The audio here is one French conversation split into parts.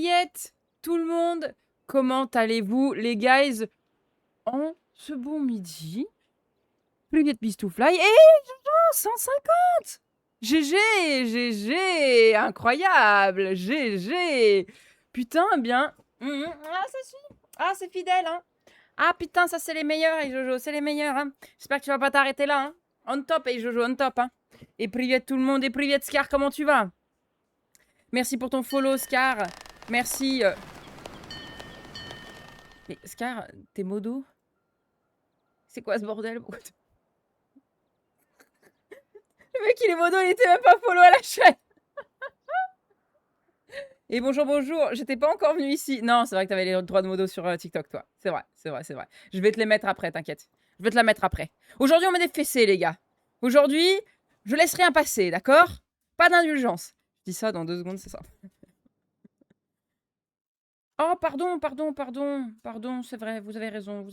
Yet, tout le monde, comment allez-vous les guys en ce bon midi? Plus Bistoufly et 150 GG, GG, incroyable, GG. Putain, bien. Ah, ça suit. Ah, c'est fidèle, hein. Ah, putain, ça, c'est les meilleurs, et Jojo, c'est les meilleurs, hein. J'espère que tu vas pas t'arrêter là, hein. On top, et Jojo, on top, hein. Et Privet tout le monde, et Privet Scar, comment tu vas? Merci pour ton follow, Scar. Merci. Mais Scar, t'es modo? C'est quoi ce bordel? Le mec, il est modo, il était même pas follow à la chaîne. Et bonjour, bonjour. J'étais pas encore venu ici. Non, c'est vrai que t'avais les droits de modo sur TikTok, toi. C'est vrai, c'est vrai, c'est vrai. Je vais te les mettre après, t'inquiète. Je vais te la mettre après. Aujourd'hui, on met des fessées, les gars. Aujourd'hui, je laisse rien passer, d'accord? Pas d'indulgence. Je dis ça dans 2 secondes, c'est ça. Oh, pardon, pardon, pardon, pardon, c'est vrai, vous avez raison,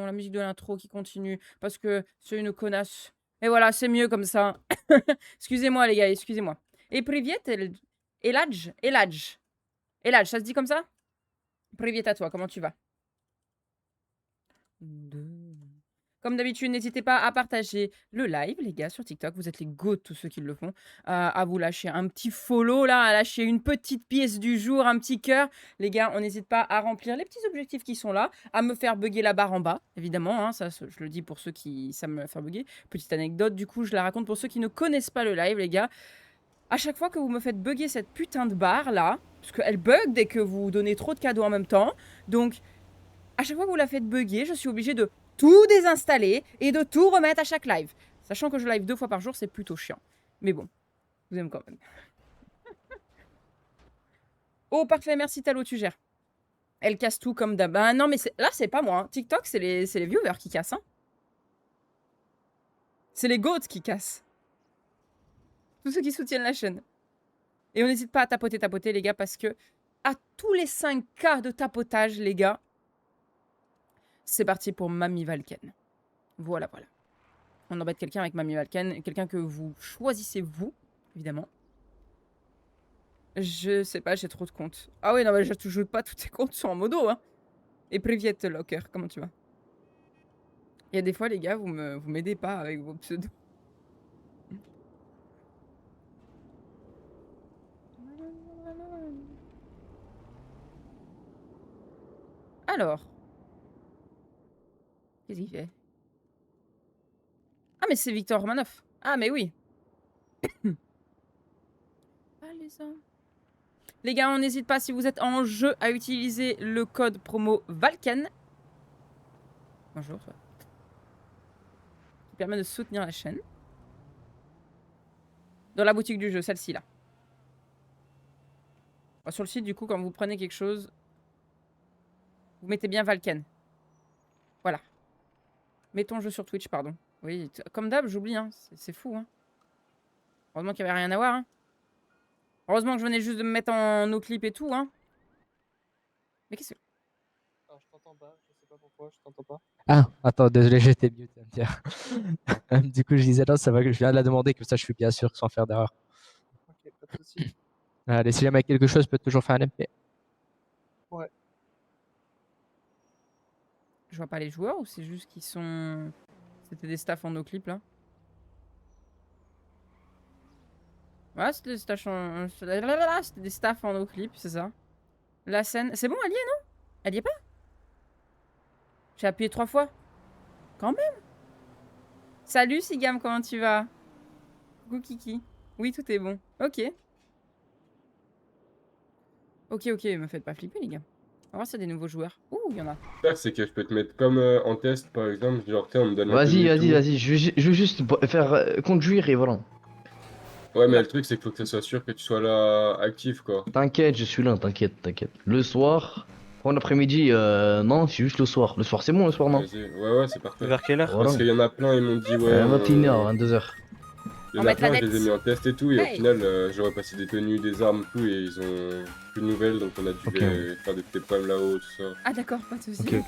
la musique de l'intro qui continue, parce que c'est une connasse. Et voilà, c'est mieux comme ça. Excusez-moi, les gars, excusez-moi. Et Privet, Eladj, ça se dit comme ça? Privet à toi, comment tu vas? Comme d'habitude, n'hésitez pas à partager le live, les gars, sur TikTok. Vous êtes les goats, tous ceux qui le font. À vous lâcher un petit follow, là, à lâcher une petite pièce du jour, un petit cœur. Les gars, on n'hésite pas à remplir les petits objectifs qui sont là, à me faire bugger la barre en bas, évidemment. Hein, ça, je le dis pour ceux qui savent me faire bugger. Petite anecdote, du coup, je la raconte pour ceux qui ne connaissent pas le live, les gars. À chaque fois que vous me faites bugger cette putain de barre, là, parce qu'elle bug dès que vous donnez trop de cadeaux en même temps. Donc, à chaque fois que vous la faites bugger, je suis obligée de tout désinstaller et de tout remettre à chaque live. Sachant que je live 2 fois par jour, c'est plutôt chiant. Mais bon, je vous aime quand même. Oh, parfait, merci Talo, tu gères. Elle casse tout comme d'hab. Ah non, mais là, c'est pas moi. Hein. TikTok, c'est les viewers qui cassent. Hein. C'est les goats qui cassent. Tous ceux qui soutiennent la chaîne. Et on n'hésite pas à tapoter, les gars, parce que à tous les 5K de tapotage, les gars, c'est parti pour Mamie Valken. Voilà, voilà. On embête quelqu'un avec Mamie Valken, quelqu'un que vous choisissez vous, évidemment. Je sais pas, j'ai trop de comptes. Ah oui, non, mais je joue pas tous tes comptes sont en modo, hein. Et Privet Locker, comment tu vas? Il y a des fois, les gars, vous m'aidez pas avec vos pseudos. Alors. Qu'est-ce qu'il fait? Ah, mais c'est Victor Romanov. Ah, mais oui. Les gars, on n'hésite pas si vous êtes en jeu à utiliser le code promo Valken. Bonjour, toi. Qui permet de soutenir la chaîne. Dans la boutique du jeu, celle-ci là. Enfin, sur le site, du coup, quand vous prenez quelque chose, vous mettez bien Valken. Voilà. Mettons jeu sur Twitch, pardon. Oui, comme d'hab, j'oublie, hein. C'est fou, hein. Heureusement qu'il n'y avait rien à voir, hein. Heureusement que je venais juste de me mettre en no clip et tout, hein. Mais qu'est-ce que... Alors, je t'entends pas, je sais pas pourquoi, je t'entends pas. Ah, attends, désolé, j'étais mute. Du coup, je disais non, ça va que je viens de la demander, comme ça je suis bien sûr sans faire d'erreur. Ok, pas de soucis. Allez, si jamais quelque chose, je peux toujours faire un MP. Ouais. Je vois pas les joueurs ou c'est juste qu'ils sont... C'était des staffs en no clip, là. Ouais, c'était des staffs en no clip, c'est ça. La scène... C'est bon, elle y est, non? Elle y est pas? J'ai appuyé 3 fois. Quand même. Salut, Sigam, comment tu vas? Coucou, Kiki. Oui, tout est bon. Ok. Ok, me faites pas flipper, les gars. On va voir s'il y a des nouveaux joueurs. Ouh, il y en a. C'est que je peux te mettre comme en test, par exemple, genre, tu sais, on me donne un Vas-y, tenue et vas-y, tout. vas-y. Je veux juste faire conduire et voilà. Ouais, mais le truc, c'est qu'il faut que ça soit sûr que tu sois là actif, quoi. T'inquiète, je suis là, t'inquiète, t'inquiète. Le soir, en après-midi, non, c'est juste le soir. Le soir, c'est bon, le soir, non? Vas-y, ouais, c'est parfait. Vers quelle heure? Voilà. Parce qu'il y en a plein, ils m'ont dit, ouais. Elle va finir à 22h. Il y en On a met la plein, je les ai dette. mis en test et tout, et au Hey. final, j'aurais passé des tenues, des armes, tout, et ils ont plus de nouvelles, donc on a dû Ok. faire des petits problèmes là-haut, tout ça. Ah, d'accord, pas de soucis. Ok.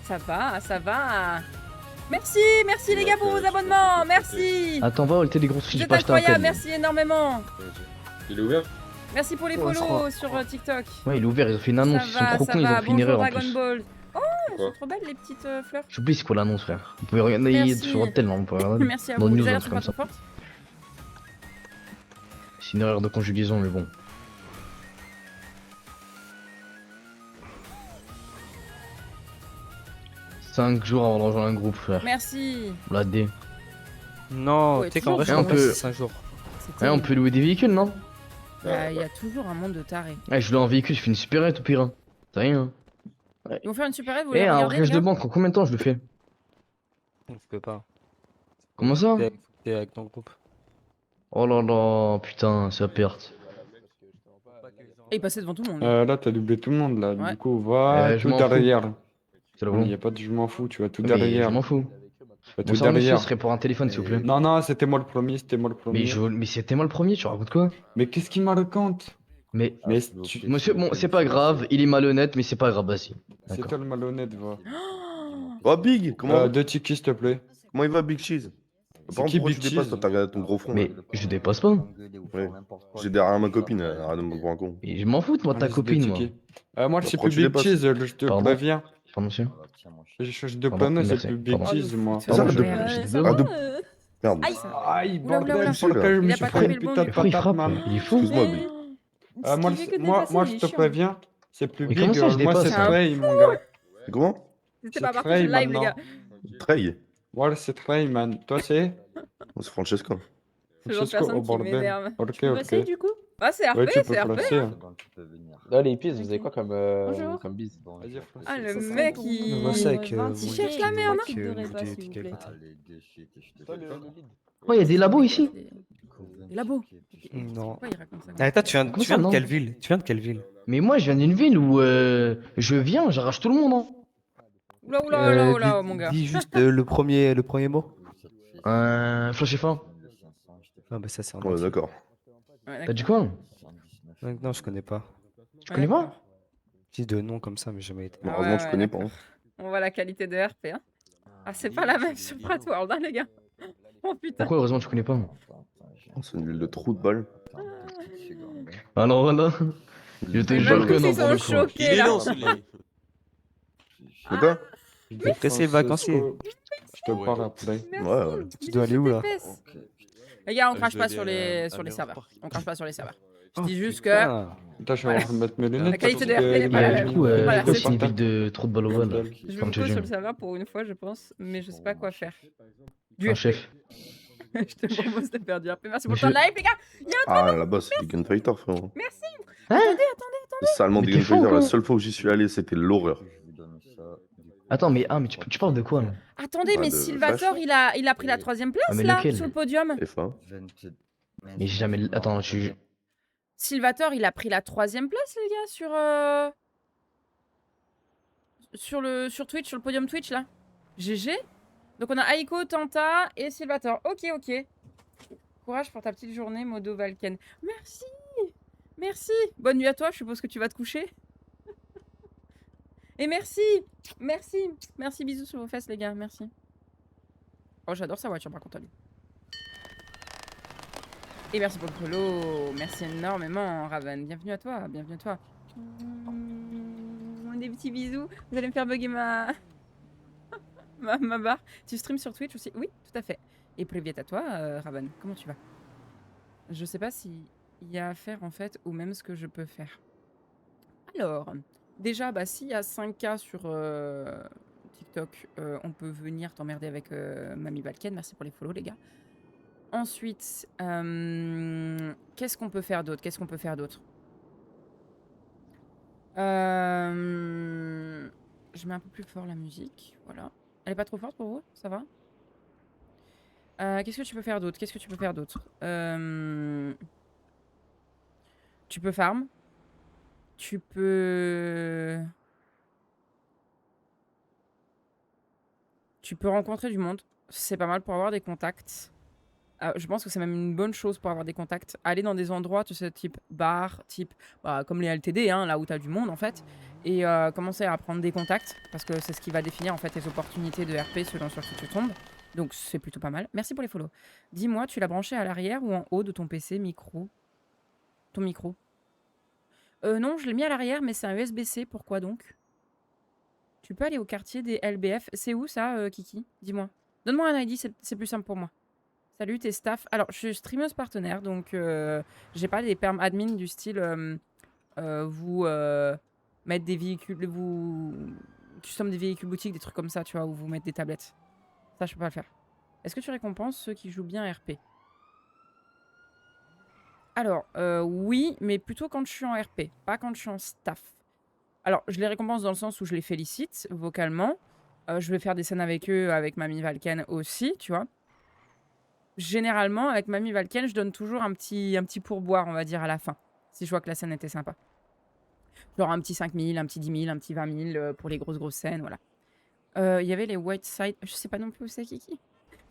Ça va, ça va. Merci, merci les gars pour vos abonnements. Merci. Attends, va, t'es des grosses Vous fiches, êtes pas, je incroyables, t'appelle. merci énormément. Vas-y. Il est ouvert? Merci pour les Ouais, je follow crois. sur TikTok. Ouais, il est ouvert, ils ont fait une annonce, ils sont trop ça cons, ils va. ont fait une Bonjour erreur en Dragon plus. Ball. Oh, elles Quoi sont trop belles les petites fleurs. J'oublie c'est quoi l'annonce, frère. Vous pouvez regarder Merci. sur votre tel, non, vous pouvez regarder. Merci à Dans vous. News, Les un alertes truc sont comme pas ça. trop fortes. C'est une erreur de conjugaison, mais bon. « 5 jours avant de rejoindre un groupe, frère. Merci. Bladé. Non, Ouais, tu sais qu'en vrai, je toujours crois un que peu- c'est 5 jours. C'était- Ouais, on peut louer des véhicules, non? Il y a toujours un monde de tarés. Ouais, je loue un véhicule, je fais une supérette au pire. Hein. C'est rien. Ils vont faire une super vous Eh, voulez un regarder braquage les de gars banque, en combien de temps je le fais? Je peux pas. Comment ça? T'es avec ton groupe. Oh là là, putain, c'est la perte. Et il passait devant tout le monde. Là, t'as doublé tout le monde, là. Ouais. Du coup, va Je tout m'en fous. derrière. C'est la Il bon. n'y a pas de je m'en fous, tu vas tout Mais derrière. je m'en fous. Tu vas Mon tout service derrière. serait pour un téléphone, s'il vous plaît. Non, non, c'était moi le premier, c'était moi le premier. Mais c'était moi le premier, tu racontes quoi? Mais qu'est-ce qu'il me raconte? Mais, Mais monsieur, bon, c'est pas grave, il est malhonnête, mais c'est pas grave, vas-y. c'est D'accord. toi le malhonnête, va. Oh Big, comment, Deux tickets, s'il te plaît. comment il va Big Cheese? C'est Par qui contre, pourquoi Big tu dépasses Cheese? toi, t'as regardé ton gros front Mais là. je dépasse pas. Ouais. J'ai derrière ma copine, arrête de me prendre un con. Et je m'en fous de moi, ta Allez, copine, deux moi. tickets. Moi, c'est Pourquoi plus tu Big dépasses? Cheese, je te Pardon préviens. Pardon, monsieur? Je change de Pardon, panneau, c'est merci, plus Big pardon. Cheese, moi. C'est ça, Pardon, de- j'ai ça deux va, Ah, de- euh, Merde. Aïe. Aïe, Oula, oula, bordel, oula. sur lequel je Il me a suis pas pris attrapé une le bon, putain de lui. Pourquoi il patate, frappe? man. Il est fou. Excuse-moi, Big. Moi, Ce qui fait que moi, dépasser, moi, il je est te chiant. préviens, c'est plus Mais Big. comment ça, je Moi, dépasse, c'est ça Trey, mon gars. Comment? C'était C'est pas parti Trey, sur le live, les maintenant. gars. Trey. Voilà, c'est Trey, man. Toi, c'est Oh, c'est Francesco. C'est le genre de Francesco, personne oh, qui bordel. m'énerve. Ok, Tu peux ok. passer du coup? Ah, c'est RP, Ouais, tu peux c'est RP. placer. Là, les pistes, vous Ok. avez quoi comme, Bonjour. comme bise? Vas-y, Francesco. Ah, le Ça serait mec, pour il... Moi, c'est avec Il cherche la merde, hein. Oh, il y a des labos ici? Des labos. Non. Pourquoi il raconte ça? Ah, toi, tu viens Comment ça, de non? quelle ville? Tu viens de quelle ville? Mais moi, je viens d'une ville où je viens, j'arrache tout le monde. Hein. Oula, oula, oula, oula, mon gars. Dis juste le premier mot. Flash F1. Ah, bah ça, c'est un Ouais, entier. d'accord. Ouais, T'as d'accord. dit quoi? Non, je connais pas. Tu connais pas? Dis de nom comme ça, mais jamais été. Ah ouais, Heureusement, je ouais, connais pas. d'accord. hein. On voit la qualité de RP, hein. Ah, c'est pas la même sur Pratworld, hein, les gars. Oh putain. Pourquoi heureusement tu connais pas? Oh, c'est une ville de trou de balle. Alors voilà. Je te Même jure que tous, non, ils pour le sont coup. choqués, là. De quoi? Après, c'est vacancier. Je te parle après. Merci. Ouais, ouais. Tu dois aller où, là? Épaisse. Les gars, on crache je pas vais sur aller, les, sur les serveurs. On crache pas sur les serveurs. Je dis juste que Ah, Attends, je vais remettre mes lunettes. La qualité de parce RP que n'est pas la il y a même. Du coup, Voilà, pourquoi c'est c'est une pas- ville de trop de balles au vol? Bordel. je vais Comme vous tu pose dis. sur le serveur pour une fois, je pense, mais je sais pas quoi faire. Du Un RP. chef. Je te propose de faire du RP. Merci pour Monsieur- ton live, les gars. Ah, là-bas, c'est du gunfighter, frérot. Merci. Hein? Le salement Mais des t'es fou, gunfighter, la quoi. seule fois où j'y suis allé, c'était l'horreur. Attends, mais tu parles de quoi là? Attendez, Bah, mais de Sylvator, il a pris la 3ème place, Ah, mais là, lequel? sur le podium. F1. Mais j'ai jamais. Attends, je suis. Sylvator, il a pris la 3ème place, les gars, sur Twitch, sur le podium Twitch, là. GG. Donc, on a Aiko, Tanta et Sylvator. Ok, ok. Courage pour ta petite journée, Modo Valken. Merci. Merci. Bonne nuit à toi, je suppose que tu vas te coucher. Et merci. Merci. Merci, bisous sur vos fesses, les gars. Merci. Oh, j'adore sa voiture, par contre, à lui. Et merci pour le follow. Merci énormément, Raven. Bienvenue à toi. Bienvenue à toi. Des petits bisous. Vous allez me faire bugger ma barre. Tu streams sur Twitch aussi? Oui, tout à fait. Et privet à toi, Raven. Comment tu vas? Je sais pas s'il y a à faire, en fait, ou même ce que je peux faire. Alors, déjà, bah, s'il y a 5K sur TikTok, on peut venir t'emmerder avec Mamie Balken. Merci pour les follow, les gars. Ensuite, qu'est-ce qu'on peut faire d'autre? Qu'est-ce qu'on peut faire d'autre? Je mets un peu plus fort la musique. Voilà. Elle est pas trop forte pour vous? Ça va? Qu'est-ce que tu peux faire d'autre? Qu'est-ce que tu peux faire d'autre? Tu peux farm. Tu peux... Tu peux rencontrer du monde. C'est pas mal pour avoir des contacts. Je pense que c'est même une bonne chose pour avoir des contacts. Aller dans des endroits, tu sais, type bar, type comme les LTD, hein, là où tu as du monde en fait. Et commencer à prendre des contacts. Parce que c'est ce qui va définir en fait tes opportunités de RP selon sur qui tu tombes. Donc c'est plutôt pas mal. Merci pour les follow. Dis-moi, tu l'as branché à l'arrière ou en haut de ton PC micro? Ton micro? Non, je l'ai mis à l'arrière, mais c'est un USB-C. Pourquoi donc? Tu peux aller au quartier des LBF. C'est où ça, Kiki? Dis-moi. Donne-moi un ID, c'est plus simple pour moi. Salut, t'es staff. Alors, je suis streameuse partenaire, donc j'ai pas des perms admin du style vous mettre des véhicules, vous custom des véhicules boutiques, des trucs comme ça, tu vois, ou vous mettre des tablettes. Ça, je peux pas le faire. Est-ce que tu récompenses ceux qui jouent bien RP? Alors, oui, mais plutôt quand je suis en RP, pas quand je suis en staff. Alors, je les récompense dans le sens où je les félicite vocalement. Je vais faire des scènes avec eux, avec Mamie Valken aussi, tu vois. Généralement, avec Mamie Valken, je donne toujours un petit pourboire, on va dire, à la fin, si je vois que la scène était sympa. Genre un petit 5 000, un petit 10 000, un petit 20 000 pour les grosses scènes, voilà. Il y avait les White Side, je sais pas non plus où c'est, Kiki.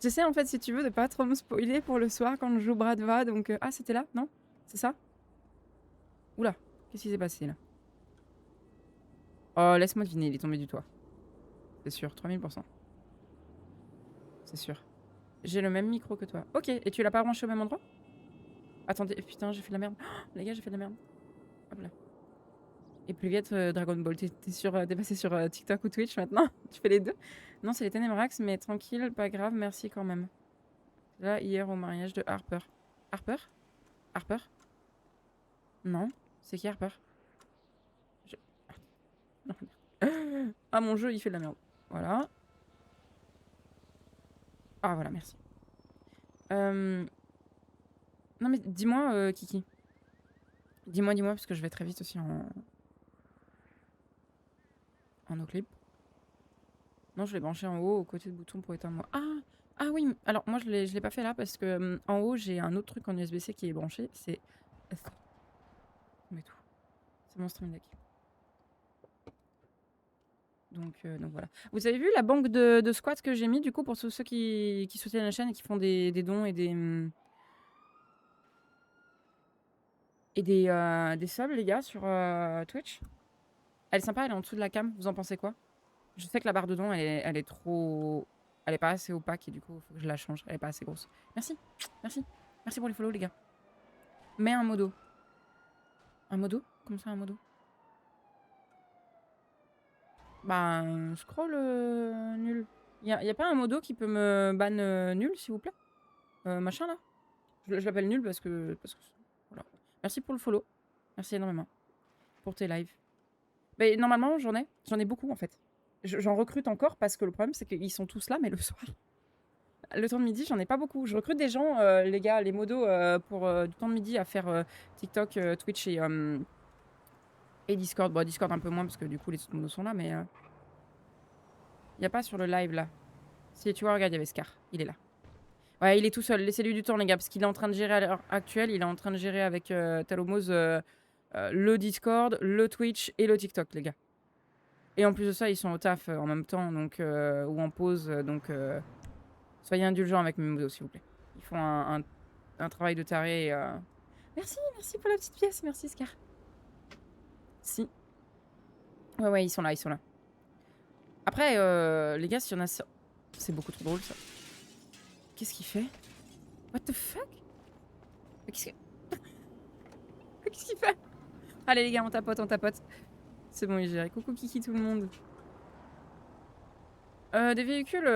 J'essaie en fait, si tu veux, de pas trop me spoiler pour le soir quand je joue Bradva, donc... Ah, c'était là? Non? C'est ça? Oula, qu'est-ce qui s'est passé là? Oh, laisse-moi deviner, il est tombé du toit. C'est sûr, 3000%. C'est sûr. J'ai le même micro que toi. Ok, et tu l'as pas branché au même endroit? Attendez, putain, j'ai fait de la merde. Oh, les gars, j'ai fait de la merde. Hop là. Et plus vite, Dragon Ball, t'es passé sur TikTok ou Twitch maintenant? Tu fais les deux? Non, c'est les Ténébrax, mais tranquille, pas grave, merci quand même. Là, hier, au mariage de Harper. Harper? Harper? Non, c'est qui Harper? Je... Non, merde. Ah, mon jeu, il fait de la merde. Voilà. Ah, voilà, merci. Non, mais dis-moi, Kiki. Dis-moi, parce que je vais très vite aussi en noclip. Non, je l'ai branché en haut, au côté de bouton pour éteindre moi. Ah oui, alors moi je l'ai pas fait là parce que en haut j'ai un autre truc en USB-C qui est branché, c'est... Mais tout. C'est mon stream deck. Donc voilà. Vous avez vu la banque de squats que j'ai mis du coup pour tous ceux qui soutiennent la chaîne et qui font des dons et des subs, les gars, sur Twitch? Elle est sympa, elle est en dessous de la cam. Vous en pensez quoi? Je sais que la barre de don, elle est trop... Elle est pas assez opaque et du coup, il faut que je la change. Elle est pas assez grosse. Merci. Merci. Merci pour les follow, les gars. Mets un modo. Un modo? Comme ça, un modo? Bah, scroll nul. Y a pas un modo qui peut me ban nul, s'il vous plaît? Machin, là? Je l'appelle nul parce que... Voilà. Merci pour le follow. Merci énormément. Pour tes lives. Mais normalement, j'en ai beaucoup, en fait. J'en recrute encore parce que le problème, c'est qu'ils sont tous là, mais le soir. Le temps de midi, j'en ai pas beaucoup. Je recrute des gens, les gars, les modos, pour du temps de midi à faire TikTok, Twitch et Discord. Bon, Discord un peu moins parce que du coup, les autres modos sont là, mais... Il n'y a pas sur le live, là. Si tu vois, regarde, il y avait Scar. Il est là. Ouais, il est tout seul. Laissez-lui du temps, les gars, parce qu'il est en train de gérer à l'heure actuelle. Il est en train de gérer avec Talomos le Discord, le Twitch et le TikTok, les gars. Et en plus de ça, ils sont au taf en même temps, donc ou en pause, donc soyez indulgents avec mes modos, s'il vous plaît. Ils font un travail de taré. Merci pour la petite pièce, merci Scar. Si. Ouais, ils sont là, Après, les gars, s'il y en a... C'est beaucoup trop drôle, ça. Qu'est-ce qu'il fait? What the fuck? Qu'est-ce qu'il fait? Allez, les gars, on tapote. C'est bon, il gère. Coucou Kiki tout le monde. Des véhicules,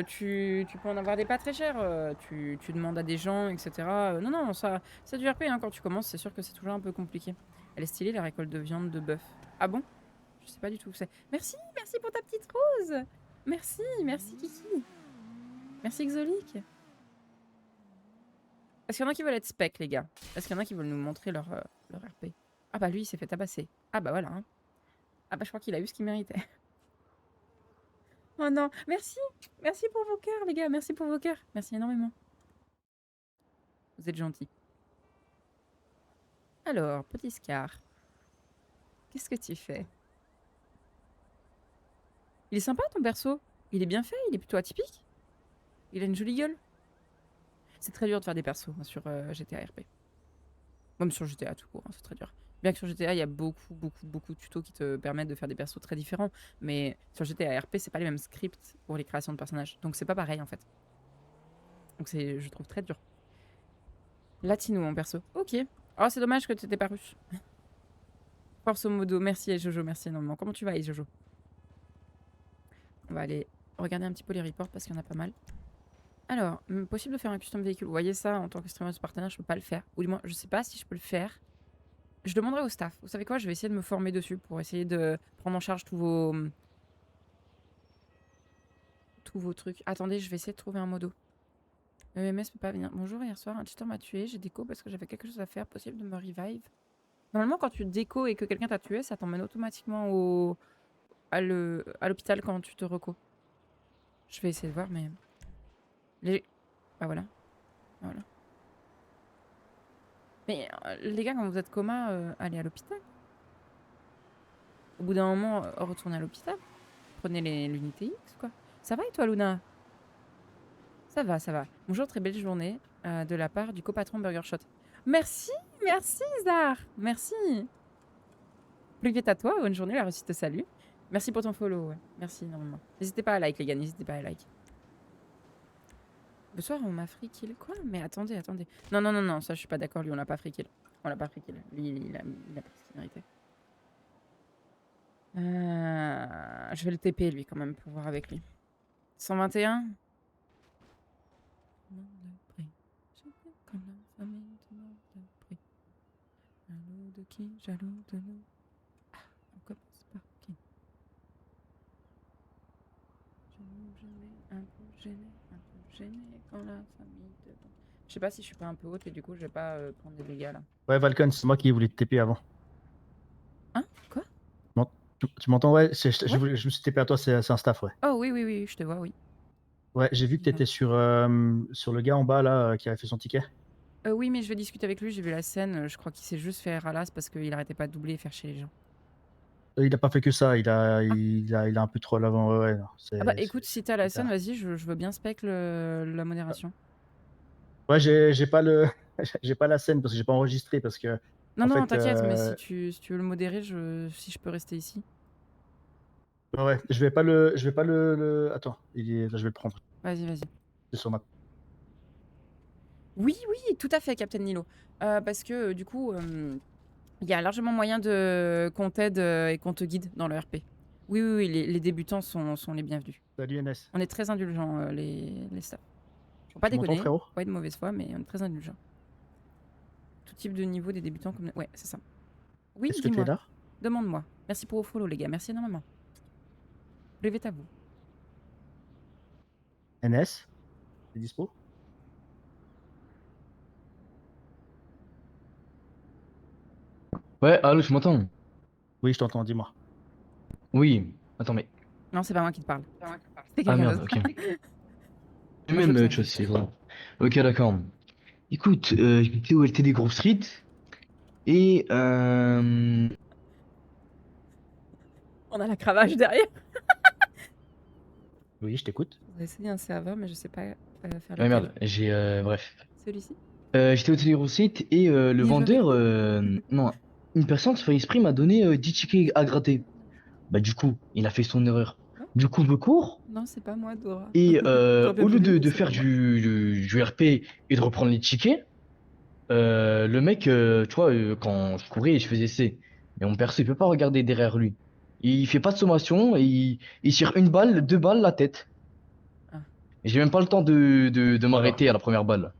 tu peux en avoir des pas très chers. Tu demandes à des gens, etc. Non, ça c'est du RP, hein. Quand tu commences, c'est sûr que c'est toujours un peu compliqué. Elle est stylée, la récolte de viande de bœuf. Ah bon? Je sais pas du tout où c'est. Merci pour ta petite rose. Merci Kiki. Merci Xolic. Est-ce qu'il y en a qui veulent être spec, les gars? Est-ce qu'il y en a qui veulent nous montrer leur RP? Ah bah lui, il s'est fait tabasser. Ah bah voilà, hein. Ah bah je crois qu'il a eu ce qu'il méritait. Oh non, merci pour vos cœurs, les gars, merci pour vos cœurs. Merci énormément. Vous êtes gentils. Alors, petit Scar. Qu'est-ce que tu fais? Il est sympa ton perso. Il est bien fait, il est plutôt atypique. Il a une jolie gueule. C'est très dur de faire des persos sur GTA RP. Même sur GTA tout court, hein, c'est très dur. Bien que sur GTA, il y a beaucoup de tutos qui te permettent de faire des persos très différents. Mais sur GTA RP, c'est pas les mêmes scripts pour les créations de personnages. Donc c'est pas pareil en fait. Donc je trouve très dur. Latino en perso. Ok. Oh, c'est dommage que t'étais pas russe. Force au modo. Merci Jojo, merci énormément. Comment tu vas, Jojo? On va aller regarder un petit peu les reports parce qu'il y en a pas mal. Alors, possible de faire un custom véhicule. Vous voyez ça, en tant que streamer de partenaire, je peux pas le faire. Ou du moins, je sais pas si je peux le faire. Je demanderai au staff. Vous savez quoi? Je vais essayer de me former dessus pour essayer de prendre en charge tous vos trucs. Attendez, je vais essayer de trouver un modo. EMS peut pas venir. Bonjour, hier soir, un cheater m'a tué. J'ai déco parce que j'avais quelque chose à faire. Possible de me revive? Normalement, quand tu déco et que quelqu'un t'a tué, ça t'emmène automatiquement à l'hôpital quand tu te reco. Je vais essayer de voir, mais... Ah voilà. Voilà. Mais les gars, quand vous êtes coma, allez à l'hôpital. Au bout d'un moment, retournez à l'hôpital. Prenez l'unité X, quoi. Ça va et toi, Luna? Ça va, ça va. Bonjour, très belle journée de la part du copatron Burger Shot. Merci, merci, Zar. Merci. Plus vite à toi, bonne journée, la réussite te salue. Merci pour ton follow, ouais. Merci énormément. N'hésitez pas à like, les gars, n'hésitez pas à like. Le soir, on m'a free kill. Quoi? Mais attendez, attendez. Non, non, non, non, ça, je suis pas d'accord. Lui, on l'a pas free kill. On l'a pas free kill. Lui, il a pas ce qu'il méritait. Je vais le TP, lui, quand même, pour voir avec lui. 121. Jaloux de qui? Jaloux de nous. Ah, on commence par qui? Un peu gêné quand la famille te... Je sais pas si je suis pas un peu haute et du coup je vais pas prendre des dégâts là. Ouais, Valcon, c'est moi qui voulais te TP avant. Hein? Quoi? Tu m'entends? Ouais, je Ouais. me suis TP à toi, c'est un staff, ouais. Oh oui, oui, oui, je te vois, oui. Ouais, j'ai vu que t'étais sur le gars en bas là qui avait fait son ticket. Oui, mais je vais discuter avec lui, j'ai vu la scène, je crois qu'il s'est juste fait ralasse parce qu'il arrêtait pas de doubler et faire chier les gens. Il a pas fait que ça, il a un peu trop à l'avant. Ouais, non, Ah bah écoute, si t'as la scène, vas-y, je veux bien spec la modération. Ouais, j'ai pas j'ai pas la scène parce que j'ai pas enregistré parce que. Non, en non, fait, t'inquiète, mais si tu veux le modérer, si je peux rester ici. Ouais, je vais pas le. Attends, là, je vais le prendre. Vas-y, vas-y. C'est sur ma. Oui, oui, tout à fait, Captain Nilo. Parce que du coup, il y a largement moyen qu'on t'aide et qu'on te guide dans le RP. Oui, oui, oui, les débutants sont les bienvenus. Salut NS. On est très indulgents, les staffs. Faut pas Tu m'entends, déconner, frérot? pas être de mauvaise foi, mais on est très indulgents. Tout type de niveau des débutants comme... Ouais, c'est ça. Oui, Est-ce que tu es dis-moi. là? Demande-moi. Merci pour vos follow, les gars. Merci énormément. Rêvez à vous. NS? T'es dispo? Ouais, allô, je m'entends? Oui, je t'entends, dis-moi. Oui. Attends, mais. Non, c'est pas moi qui te parle. C'est Ah quelqu'un merde, d'autre. ok. Moi, Même j'observe. chose, c'est vrai. Ok, d'accord. Écoute, j'étais au LTD Grove Street et On a la cravache derrière. Oui, je t'écoute. On va essayer un serveur, mais je sais pas faire ouais, lequel. merde, j'ai bref. Celui-ci. J'étais au LTD Grove Street et le Il joue vendeur, avec non, une personne fait esprit m'a donné 10 tickets à gratter. Bah du coup, il a fait son erreur. Quoi? Du coup, je cours Non, c'est pas moi, Dora. et J'aurais bien au lieu voulu, mais de c'est faire pas moi. du RP et de reprendre les tickets, le mec, tu vois, quand je courais, je faisais C. Mais mon perso, il peut pas regarder derrière lui. Il fait pas de sommation et il tire une balle, deux balles la tête. Ah. Et j'ai même pas le temps de Alors, m'arrêter à la première balle.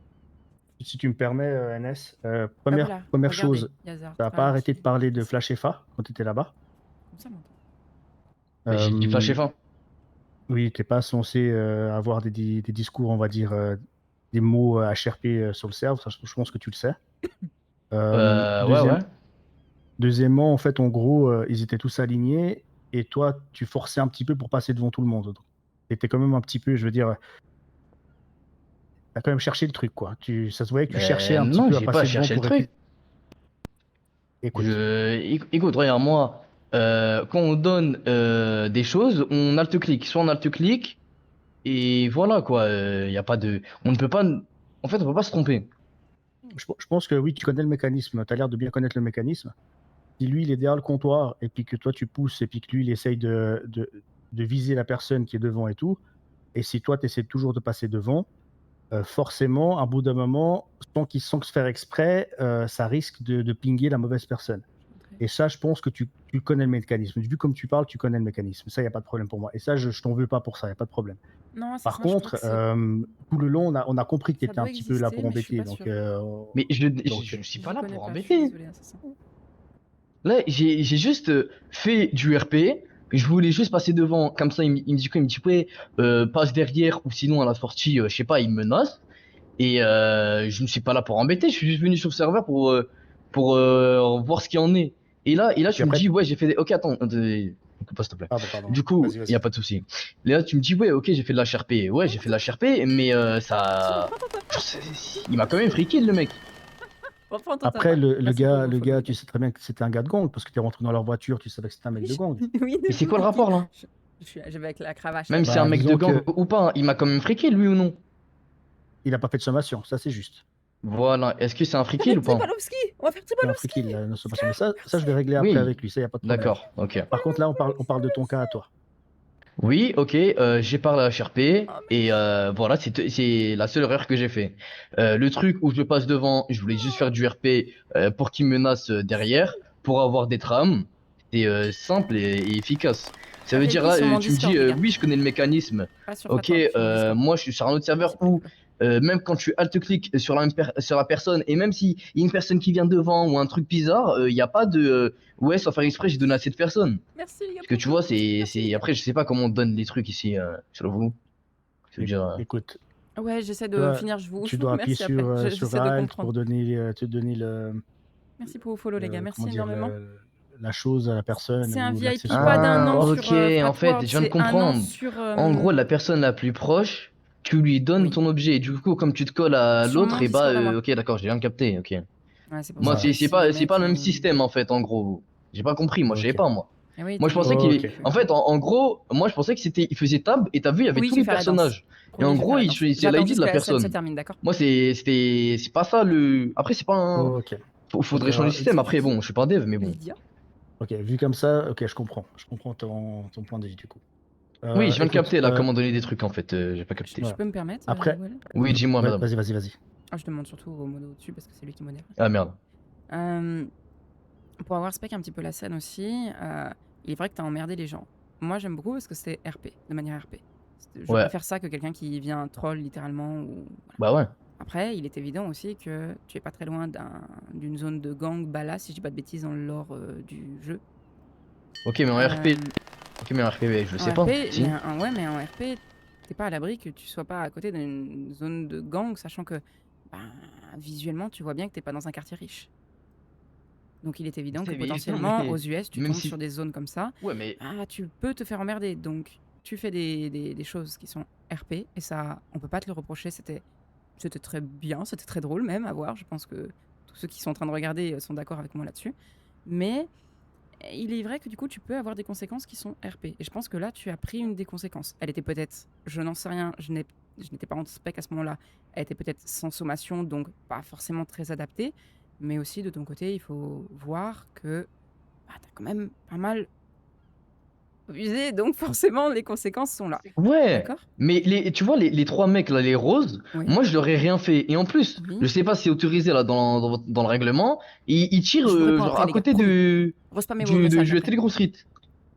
si tu me permets, NS, Ah première voilà, première regardez, chose, Yazard, t'as pas arrêté de parler de Flash FA quand t'étais là-bas. Comme ça, m'entend. Mais j'ai dit flash F1. Oui, t'es pas censé avoir des discours, on va dire, des mots HRP sur le serve, ça, je pense que tu le sais. Ouais, ouais. Deuxièmement, en fait, en gros, ils étaient tous alignés et toi, tu forçais un petit peu pour passer devant tout le monde. Donc, t'étais quand même un petit peu, je veux dire, t'as quand même cherché le truc, quoi. Ça se voyait que tu cherchais un petit Non, peu à j'ai pas passer devant cherché le pour truc. Écoute. Écoute, regarde, moi, quand on donne des choses, on alt-clique. Soit on alt-clique, et voilà, quoi. Y a pas de... On ne peut pas... En fait, on peut pas se tromper. Je pense que oui, tu connais le mécanisme. Tu as l'air de bien connaître le mécanisme. Si lui, il est derrière le comptoir, et puis que toi, tu pousses, et puis que lui, il essaye de viser la personne qui est devant et tout, et si toi, tu essaies toujours de passer devant, forcément, à bout d'un moment, sans se faire exprès, ça risque de pinguer la mauvaise personne. Et ça, je pense que tu connais le mécanisme. Vu comme tu parles, tu connais le mécanisme. Ça, il n'y a pas de problème pour moi. Et ça, je t'en veux pas pour ça, il n'y a pas de problème. Non, c'est Par ça, je crois contre, que c'est tout le long, on a compris que tu ça étais un doit petit peu là pour exister, mais je suis embêter. pas Donc, sûre. Mais je donc, suis Je pas là connais pour pas, je suis embêter. désolée, hein, c'est ça. Là, j'ai juste fait du RP. Je voulais juste passer devant. Comme ça, il me dit quoi? Il me dit, ouais, passe derrière ou sinon à la sortie, je sais pas, il me menace. Et je ne suis pas là pour embêter. Je suis juste venu sur le serveur pour voir ce qu'il en est. Et là, puis tu me après, dis, ouais, j'ai fait. Ok, attends. Coupe pas, s'il te plaît. pardon. Du coup, Vas-y, il y a vas-y. pas de souci. Et là, tu me dis, ouais, ok, j'ai fait de la HRP. Ouais, j'ai fait de la HRP, mais ça. Il m'a quand même friqué, le mec. Reprends ton Après, tabac. le Merci pour gars, vos le follow, gars, les tu gars. sais très bien que c'était un gars de gang parce que tu es rentré dans leur voiture, tu savais que c'était un mec de gang. Oui, de Mais c'est fou, quoi le Kiki. rapport, là? Je vais avec la cravache. Même si c'est un Bah, mec de disons gang que ou pas, il m'a quand même friqué, lui ou non? il a pas fait de sommation, ça c'est juste. Voilà. Est-ce que c'est un frikil ou Avec pas? Tribalowski! On va faire C'est un Tribalowski! frikil, la Let's sommation. Mais go! ça, je vais régler après Oui. avec lui, ça, il n'y a pas de problème. D'accord, ok. Par contre, là, on parle de ton cas à toi. Oui, ok, j'ai parlé à HRP Oh, et voilà, c'est la seule erreur que j'ai fait. Le truc où je passe devant, je voulais juste faire du RP pour qu'il me menace derrière, pour avoir des trames. C'est simple et efficace. Ça La veut dire VIP là, sur mon tu me Discord, dis les gars. oui, je connais le mécanisme. Pas sur Ok, Fatwork, sur mon Discord. moi je suis sur un autre serveur où même quand tu alt-cliques sur sur la personne et même s'il y a une personne qui vient devant ou un truc bizarre, il n'y a pas de ouais, sans faire exprès, j'ai donné à cette personne. Merci, les gars, Parce que pour tu le vois, follow. Merci, les gars. après, je sais pas comment on donne les trucs ici sur vous. Je veux dire, Écoute, Ouais, j'essaie tu de dois, finir, je vous tu dois appuyer merci après. sur J'essaie de Alt comprendre. pour donner, te donner Merci pour vos follow, les gars. Merci comment dire, énormément. la chose à la personne C'est un ou VIP, l'accessoire. pas d'un ah, an ok, sur en fait, Fatworld, je viens de c'est un an comprendre. sur, En gros, la personne la plus proche, tu lui donnes oui, ton objet. Et du coup, comme tu te colles à sur l'autre, mon et bah, Discord à moi. ok, d'accord, j'ai bien capté, ok. Ouais, c'est pour Moi, ça Voilà. que si les c'est mecs, pas le même système, en fait, en gros. J'ai pas compris, moi, je savais Ok. pas, moi. Eh oui, Moi, je t'es pensais nouveau, qu'il. Ok. donc, En fait, en gros, moi, je pensais que il faisait tab, et t'as vu, il y avait Oui, tous je vais les faire la danse. personnages. Et Promis, en je vais gros, faire la il danse. choisissait J'attends l'ID de juste la que la scène se personne. termine, d'accord? Moi, c'est pas ça le. Après, c'est pas un. Ok. Faudrait Ok, changer le alors, système. Après, bon, je suis pas dev, mais bon. Lydia? ok, vu comme ça, ok, je comprends. Je comprends ton point de vue du coup. Oui, je viens de Écoute, capter là comment donner des trucs en fait. J'ai pas capté. Je voilà. peux me permettre, Après, Well? Oui, dis-moi, madame. vas-y. Ah, je demande surtout au mono au-dessus parce que c'est lui qui modère. Ah merde. Pour avoir spec un petit peu la scène aussi, il est vrai que t'as emmerdé les gens. Moi, j'aime beaucoup parce que c'est RP, de manière RP. Je Ouais. préfère ça que quelqu'un qui vient troll littéralement. Ou... Bah ouais. Après, il est évident aussi que tu es pas très loin d'une zone de gang Bala, si je dis pas de bêtises dans le lore du jeu. Ok, mais en RP. Ok, mais en RP, je le sais pas. Si. Mais en RP, t'es pas à l'abri que tu sois pas à côté d'une zone de gang, sachant que visuellement, tu vois bien que t'es pas dans un quartier riche. Donc il est évident que Mais potentiellement, mais- aux US, tu même tombes si- sur des zones comme ça. Ouais, mais. Tu peux te faire emmerder. Donc tu fais des choses qui sont RP, et ça, on peut pas te le reprocher. C'était très bien, c'était très drôle même à voir. Je pense que tous ceux qui sont en train de regarder sont d'accord avec moi là-dessus. Mais il est vrai que du coup, tu peux avoir des conséquences qui sont RP. Et je pense que là, tu as pris une des conséquences. Elle était peut-être, je n'en sais rien, je n'étais pas en spec à ce moment-là. Elle était peut-être sans sommation, donc pas forcément très adaptée. Mais aussi, de ton côté, il faut voir que t'as quand même pas mal abusé, donc forcément, les conséquences sont là. Ouais. D'accord? Mais tu vois, les trois mecs là, les roses, Oui. moi je leur ai rien fait. Et en plus, Oui. je sais pas si c'est autorisé là dans le règlement, ils tirent Je vous réponds genre après, à les gars, côté de. Respammez vos messages Je vais après. Telegram Street.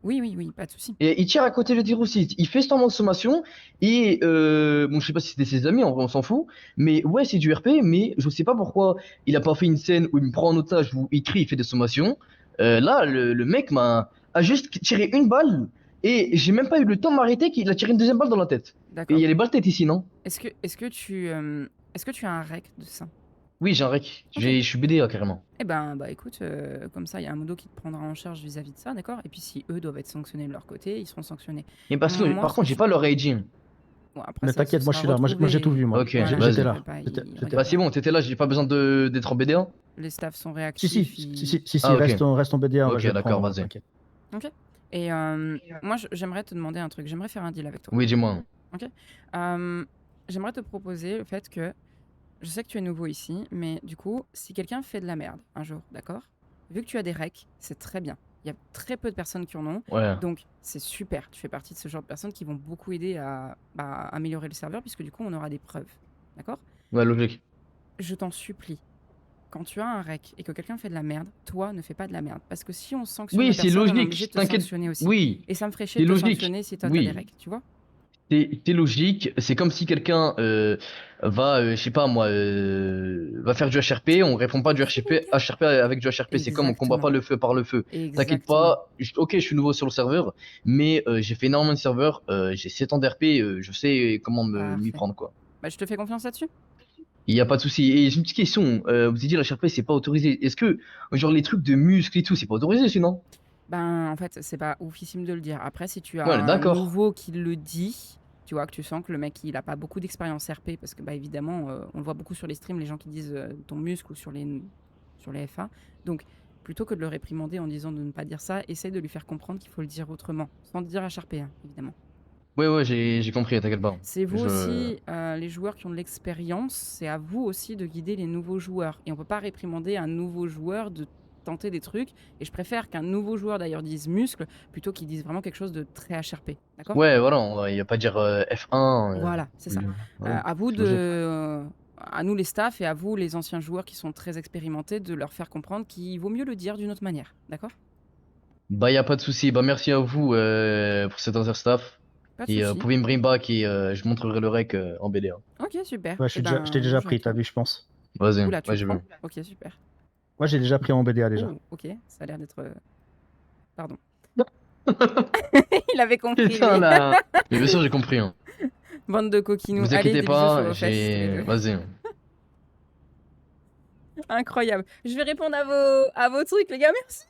Oui, pas de souci. Et il tire à côté de Telegram Street. Il fait sans sommation. Et bon, je sais pas si c'était ses amis, on s'en fout. Mais ouais, c'est du RP, mais je sais pas pourquoi il a pas fait une scène où il me prend en otage, où il crie, il fait des sommations. Là, le mec a juste tiré une balle. Et j'ai même pas eu le temps de m'arrêter qu'il a tiré une deuxième balle dans la tête. Et D'accord. il y a les balles tête ici, non? Est-ce que tu as un rec de ça? Oui, j'ai un rec. Ok. Je suis BD là, carrément. Eh ben, écoute, comme ça, il y a un modo qui te prendra en charge vis-à-vis de ça, d'accord? Et puis si eux doivent être sanctionnés de leur côté, ils seront sanctionnés. Et parce que, Moi, par ce contre, que j'ai je- pas le raging. Bon, après, Mais ça, t'inquiète, ce moi je sera suis là. Moi j'ai retrouvé. tout vu, moi. Ok, Voilà, vas-y. J'étais là. t'inquiète pas, J'étais- il j'étais regarde Bah, c'est bon, t'étais là, j'ai pas besoin d'être en BD1. Les staffs sont Si, réactifs. si, Ah, ok. reste en BD1. Ok, je vais d'accord, prendre, vas-y. t'inquiète. Et moi, j'aimerais te demander un truc. J'aimerais faire un deal avec toi. Oui, dis-moi. J'aimerais te proposer le fait que je sais que tu es nouveau ici, mais du coup, si quelqu'un fait de la merde un jour, d'accord? Vu que tu as des recs, c'est très bien. Il y a très peu de personnes qui en ont. Ouais. Donc, c'est super. Tu fais partie de ce genre de personnes qui vont beaucoup aider à améliorer le serveur, puisque du coup, on aura des preuves. D'accord? Ouais, logique. Je t'en supplie. quand tu as un rec et que quelqu'un fait de la merde, toi, ne fais pas de la merde. Parce que si on sanctionne Oui, les c'est personnes, on est obligé logique, de te t'inquiète. sanctionner aussi. Oui, Et ça me ferait chier c'est de te logique. sanctionner si toi, t'as des Oui. recs, tu vois? C'est logique, c'est comme si quelqu'un va, je sais pas moi, va faire du HRP, on répond pas du HRP avec du HRP, c'est comme on combat pas Exactement. le feu par le feu. T'inquiète Exactement. pas, ok, je suis nouveau sur le serveur, mais j'ai fait énormément de serveurs, j'ai 7 ans d'RP, je sais comment m'y Parfait. prendre quoi. Bah, je te fais confiance là-dessus? Il y a pas de souci. Et j'ai une petite question, vous avez dit l'HRP c'est pas autorisé. Est-ce que genre les trucs de muscles et tout, c'est pas autorisé sinon? Ben, en fait, c'est pas oufissime de le dire. Après, si tu as Ouais, un d'accord. nouveau qui le dit, tu vois, que tu sens que le mec, il a pas beaucoup d'expérience RP, parce que, bah, évidemment, on le voit beaucoup sur les streams, les gens qui disent ton muscle ou sur les FA. Donc, plutôt que de le réprimander en disant de ne pas dire ça, essaye de lui faire comprendre qu'il faut le dire autrement, sans dire HRP, hein, évidemment. Ouais, j'ai compris, t'inquiète pas. C'est vous Je... aussi, les joueurs qui ont de l'expérience, c'est à vous aussi de guider les nouveaux joueurs. Et on peut pas réprimander un nouveau joueur de tenter des trucs. Et je préfère qu'un nouveau joueur d'ailleurs dise muscle plutôt qu'il dise vraiment quelque chose de très HRP. D'accord? Ouais, voilà, il va pas dire F1. Voilà, c'est ça. Ouais, À vous c'est logique. à nous les staffs et à vous les anciens joueurs qui sont très expérimentés de leur faire comprendre qu'il vaut mieux le dire d'une autre manière. D'accord? Bah, y a pas de souci. Bah, merci à vous pour cet interstaff. Pas de Et souci. vous pouvez me bring back et je montrerai le rec en BD. Hein. Ok, super. Ouais, Eh je t'ai ben, déjà joue pris, avec t'as toi. vu, je pense. Vas-y, Oula, tu ouais, le j'ai prends? vu. Ok, super. Moi, j'ai déjà pris en BDA déjà. Oh, ok, ça a l'air d'être. Pardon. Il avait compris, Putain lui. là. Mais bien sûr, j'ai compris. Hein. Bande de coquinous. Vous Allez, inquiétez des bisous sur pas, vos fesses, tous les j'ai. deux. Vas-y. Incroyable. Je vais répondre à vos trucs, les gars. Merci.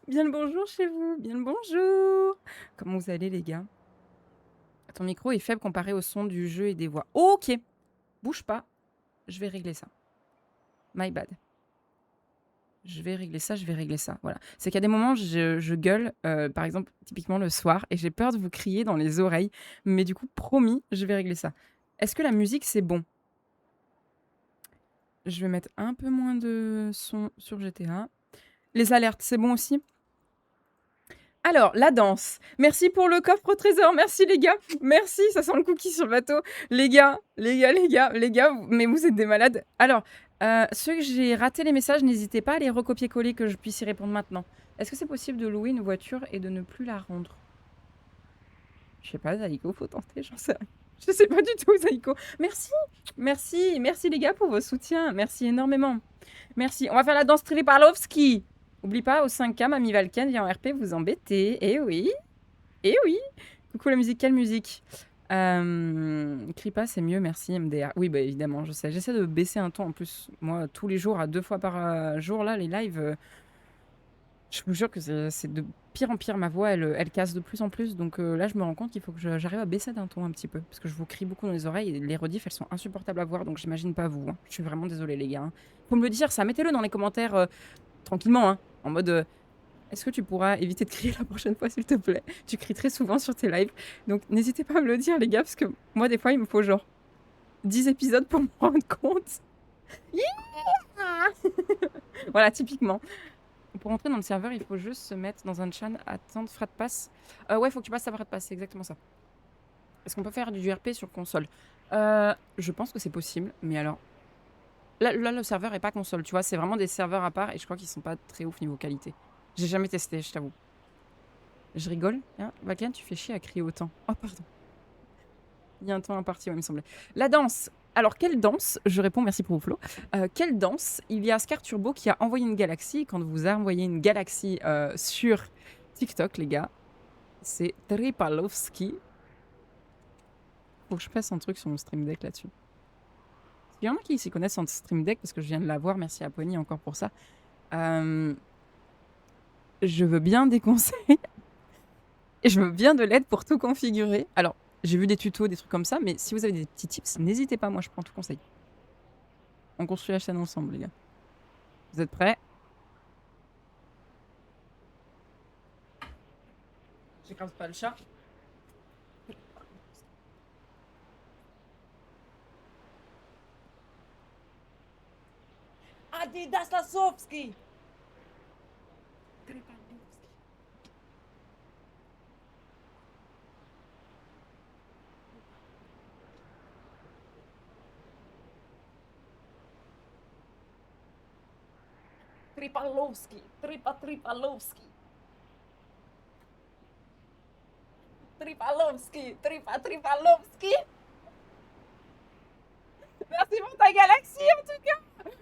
Bien le bonjour chez vous. Bien le bonjour. Comment vous allez, les gars? Ton micro est faible comparé au son du jeu et des voix. Ok. Bouge pas. Je vais régler ça. My bad. Je vais régler ça, je vais régler ça. Voilà. C'est qu'à des moments, je gueule, par exemple, typiquement le soir, et j'ai peur de vous crier dans les oreilles. Mais du coup, promis, je vais régler ça. Est-ce que la musique, c'est bon? Je vais mettre un peu moins de son sur GTA. Les alertes, c'est bon aussi? Alors, la danse. Merci pour le coffre au trésor. Merci, les gars. Merci, ça sent le cookie sur le bateau. Les gars, mais vous êtes des malades. Alors, ceux que j'ai raté les messages, n'hésitez pas à les recopier-coller que je puisse y répondre maintenant. Est-ce que c'est possible de louer une voiture et de ne plus la rendre? Je sais pas, Zaïko, faut tenter, j'en sais rien. Je sais pas du tout, Zaïko. Merci les gars pour vos soutiens. Merci énormément. Merci. On va faire la danse Tripalovski. Oublie pas, au 5K, Mamie Valken vient en RP vous embêter. Eh oui. Coucou la musique, quelle musique? Crie pas, c'est mieux, merci MDR. Oui, bah évidemment, je sais. J'essaie de baisser un ton en plus. Moi, tous les jours, à 2 fois par jour, là, les lives, je vous jure que c'est de pire en pire. Ma voix, elle casse de plus en plus. Donc là, je me rends compte qu'il faut que j'arrive à baisser d'un ton un petit peu. Parce que je vous crie beaucoup dans les oreilles et les rediffs, elles sont insupportables à voir. Donc j'imagine pas vous. Hein. Je suis vraiment désolée, les gars. Hein. Faut me le dire, ça. Mettez-le dans les commentaires tranquillement. Hein, en mode. Est-ce que tu pourras éviter de crier la prochaine fois, s'il te plaît? Tu cries très souvent sur tes lives. Donc n'hésitez pas à me le dire, les gars. Parce que moi, des fois, il me faut genre 10 épisodes pour me rendre compte. Yeah. Voilà, typiquement. Pour entrer dans le serveur, il faut juste se mettre dans un chan, attendre frais de passe. Ouais, faut que tu passes ta frais de passe, c'est exactement ça. Est-ce qu'on peut faire du RP sur console? Je pense que c'est possible, mais alors... Là, le serveur est pas console, tu vois, c'est vraiment des serveurs à part et je crois qu'ils sont pas très ouf niveau qualité. J'ai jamais testé, je t'avoue. Je rigole. Hein, Valken, tu fais chier à crier autant. Oh, pardon. Il y a un temps imparti, ouais, il me semblait. La danse. Alors, quelle danse? Je réponds, merci pour vos flots. Quelle danse? Il y a Scar Turbo qui a envoyé une galaxie. Quand vous envoyez une galaxie sur TikTok, les gars, c'est Tripalovski. Faut que je fasse un truc sur mon Stream Deck là-dessus. Il y en a qui s'y connaissent en Stream Deck parce que je viens de l'avoir. Merci à Pony encore pour ça. Je veux bien des conseils. Et je veux bien de l'aide pour tout configurer. Alors, j'ai vu des tutos, des trucs comme ça, mais si vous avez des petits tips, n'hésitez pas, moi je prends tout conseil. On construit la chaîne ensemble, les gars. Vous êtes prêts? J'écrase pas le chat. Adidas Lasowski. Tripalowski. Tripalowski. Tripalowski. Tripalowski. Merci pour ta galaxie en tout cas.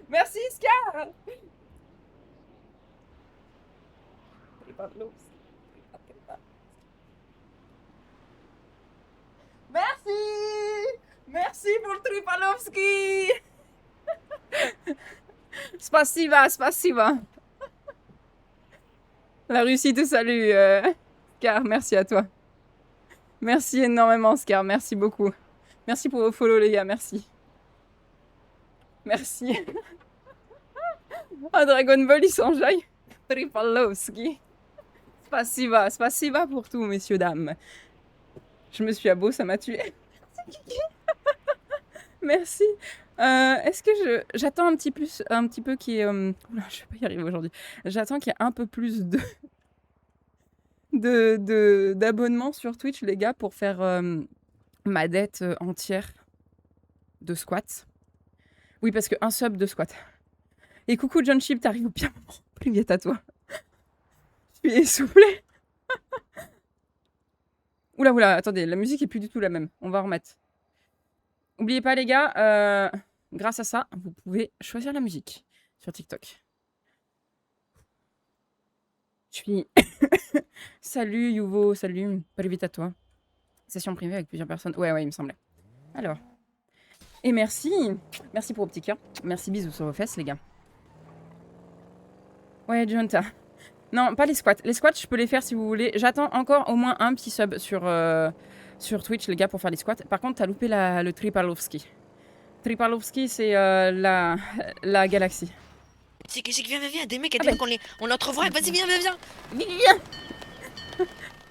Merci Scar. Tripalowski. Merci. Merci pour le Tripalowski. Spasiba. La Russie te salue, Scar, merci à toi. Merci énormément, Scar, merci beaucoup. Merci pour vos follow, les gars, merci. Merci. Ah, Dragon Ball, il s'enjaille. Tripalowski. Spasiba pour tout, messieurs, dames. Je me suis abo, ça m'a tué. Merci. Est-ce que j'attends un petit peu qu'il y ait... Oula, je vais pas y arriver aujourd'hui. J'attends qu'il y ait un peu plus d'abonnements sur Twitch, les gars, pour faire ma dette entière de squat. Oui, parce qu'un sub de squat. Et coucou John Chip, t'arrives au pire moment. Plus vite à toi. Je suis essoufflée. Oula, attendez, la musique est plus du tout la même. On va remettre. N'oubliez pas les gars, grâce à ça, vous pouvez choisir la musique sur TikTok. Je suis... Salut Youvo, salut, pas vite à toi. Session privée avec plusieurs personnes. Ouais, il me semblait. Alors. Et merci pour vos petits cœurs. Merci, bisous sur vos fesses les gars. Ouais, Jonta. Non, pas les squats. Les squats, je peux les faire si vous voulez. J'attends encore au moins un petit sub sur Twitch, les gars, pour faire les squats. Par contre, t'as loupé le Tripalowski. Tripalowski, c'est la galaxie. C'est que viens, des mecs, on l'entrevoit. Vas-y, viens.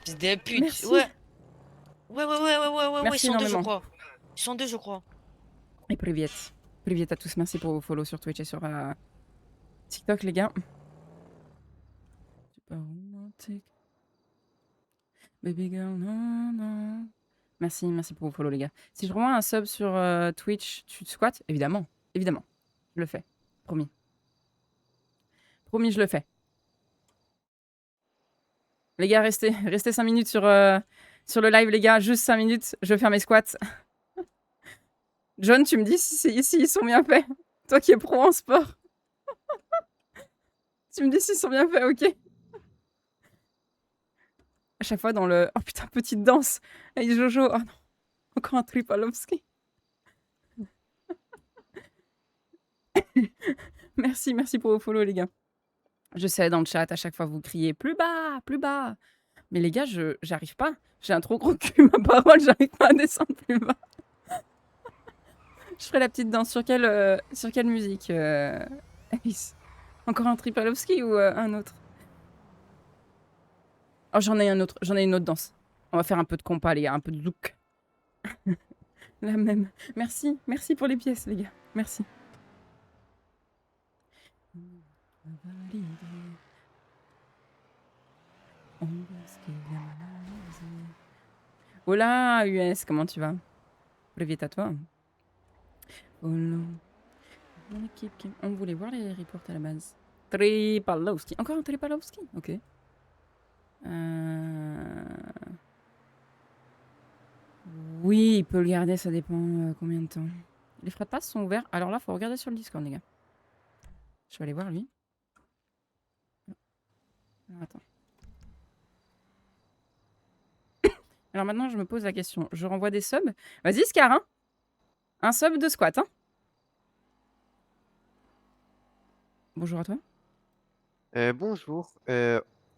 Fils de pute. Merci. Ouais, Merci ils sont deux, je énormément. crois. Ils sont deux, je crois. Et priviet à tous. Merci pour vos follow sur Twitch et sur TikTok, les gars. Super romantique. Baby girl, non. Merci pour vos follow, les gars. Si je revois un sub sur Twitch, tu te squattes? Évidemment. Je le fais. Promis, je le fais. Les gars, restez 5 minutes sur le live, les gars. Juste 5 minutes, je vais faire mes squats. John, tu me dis si ils sont bien faits. Toi qui es pro en sport. Tu me dis s'ils sont bien faits, ok. À chaque fois dans le... Oh putain, petite danse. Hey Jojo. Oh non. Encore un Tripalowski. Merci pour vos follow, les gars. Je sais, dans le chat, à chaque fois, vous criez plus bas. Mais les gars, j'arrive pas. J'ai un trop gros cul, ma parole, j'arrive pas à descendre plus bas. Je ferai la petite danse. Sur quelle musique Alice? Encore un Tripalowski ou un autre? Oh, j'en ai une autre danse. On va faire un peu de compas, les gars, un peu de zouk. La même. Merci pour les pièces, les gars. Merci. Hola, US, comment tu vas? Vite à toi. On voulait voir les reports à la base. Tripalowski. Encore un Tripalowski? Ok. Oui, il peut le garder, ça dépend combien de temps. Les frais de passe sont ouverts. Alors là, faut regarder sur le Discord, les gars. Je vais aller voir lui. Alors, attends. Alors maintenant, je me pose la question. Je renvoie des subs. Vas-y, Scar, hein. Un sub de squat, hein. Bonjour à toi. Bonjour.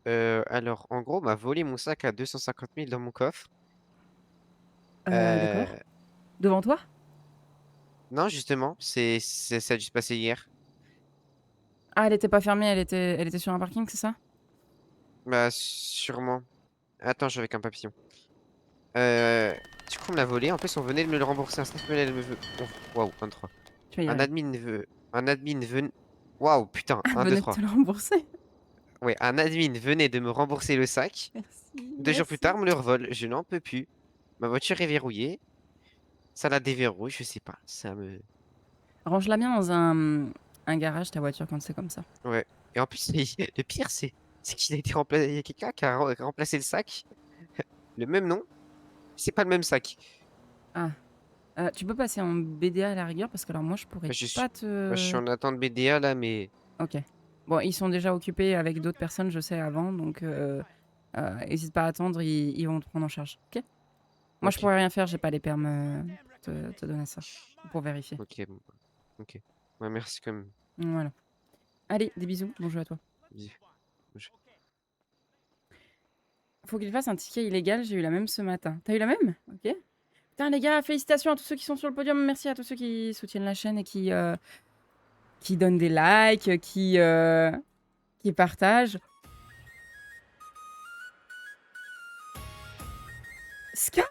Alors, en gros, on m'a volé mon sac à 250 000 dans mon coffre. D'accord. Devant toi? Non, justement, ça a dû se passer hier. Ah, elle était pas fermée, elle était sur un parking, c'est ça? Bah, sûrement. Attends, je suis avec un papillon. Du coup, on me l'a volé. En plus, on venait de me le rembourser. Un staff me veut. Waouh, 23. Tu vas y Un arriver. admin venait. Waouh, putain, Ah, 1, 2, venez de 3. te le rembourser. Ouais, un admin venait de me rembourser le sac. Merci. 2 jours plus tard, me le revole. Je n'en peux plus. Ma voiture est verrouillée. Ça la déverrouille, je sais pas. Ça me. Range-la bien dans un garage, ta voiture, quand c'est comme ça. Ouais. Et en plus, le pire, c'est qu'il a été remplacé. Il y a quelqu'un qui a remplacé le sac. Le même nom. C'est pas le même sac. Ah. Tu peux passer en BDA à la rigueur parce que alors moi je pourrais Bah, je suis, pas moi, je suis te. en attente BDA là, mais. Ok. Bon, ils sont déjà occupés avec d'autres personnes, je sais, avant, donc hésite pas à attendre, ils vont te prendre en charge. Ok. Moi je Ok. pourrais rien faire, j'ai pas les permes pour te donner ça. Pour vérifier. Ok, bon. Ok. Ouais, merci quand même. Voilà. Allez, des bisous, bon jeu à toi. Bisous. Faut qu'il fasse un ticket illégal, j'ai eu la même ce matin. T'as eu la même? Ok. Putain les gars, félicitations à tous ceux qui sont sur le podium, merci à tous ceux qui soutiennent la chaîne et qui donnent des likes, qui partagent. Ska?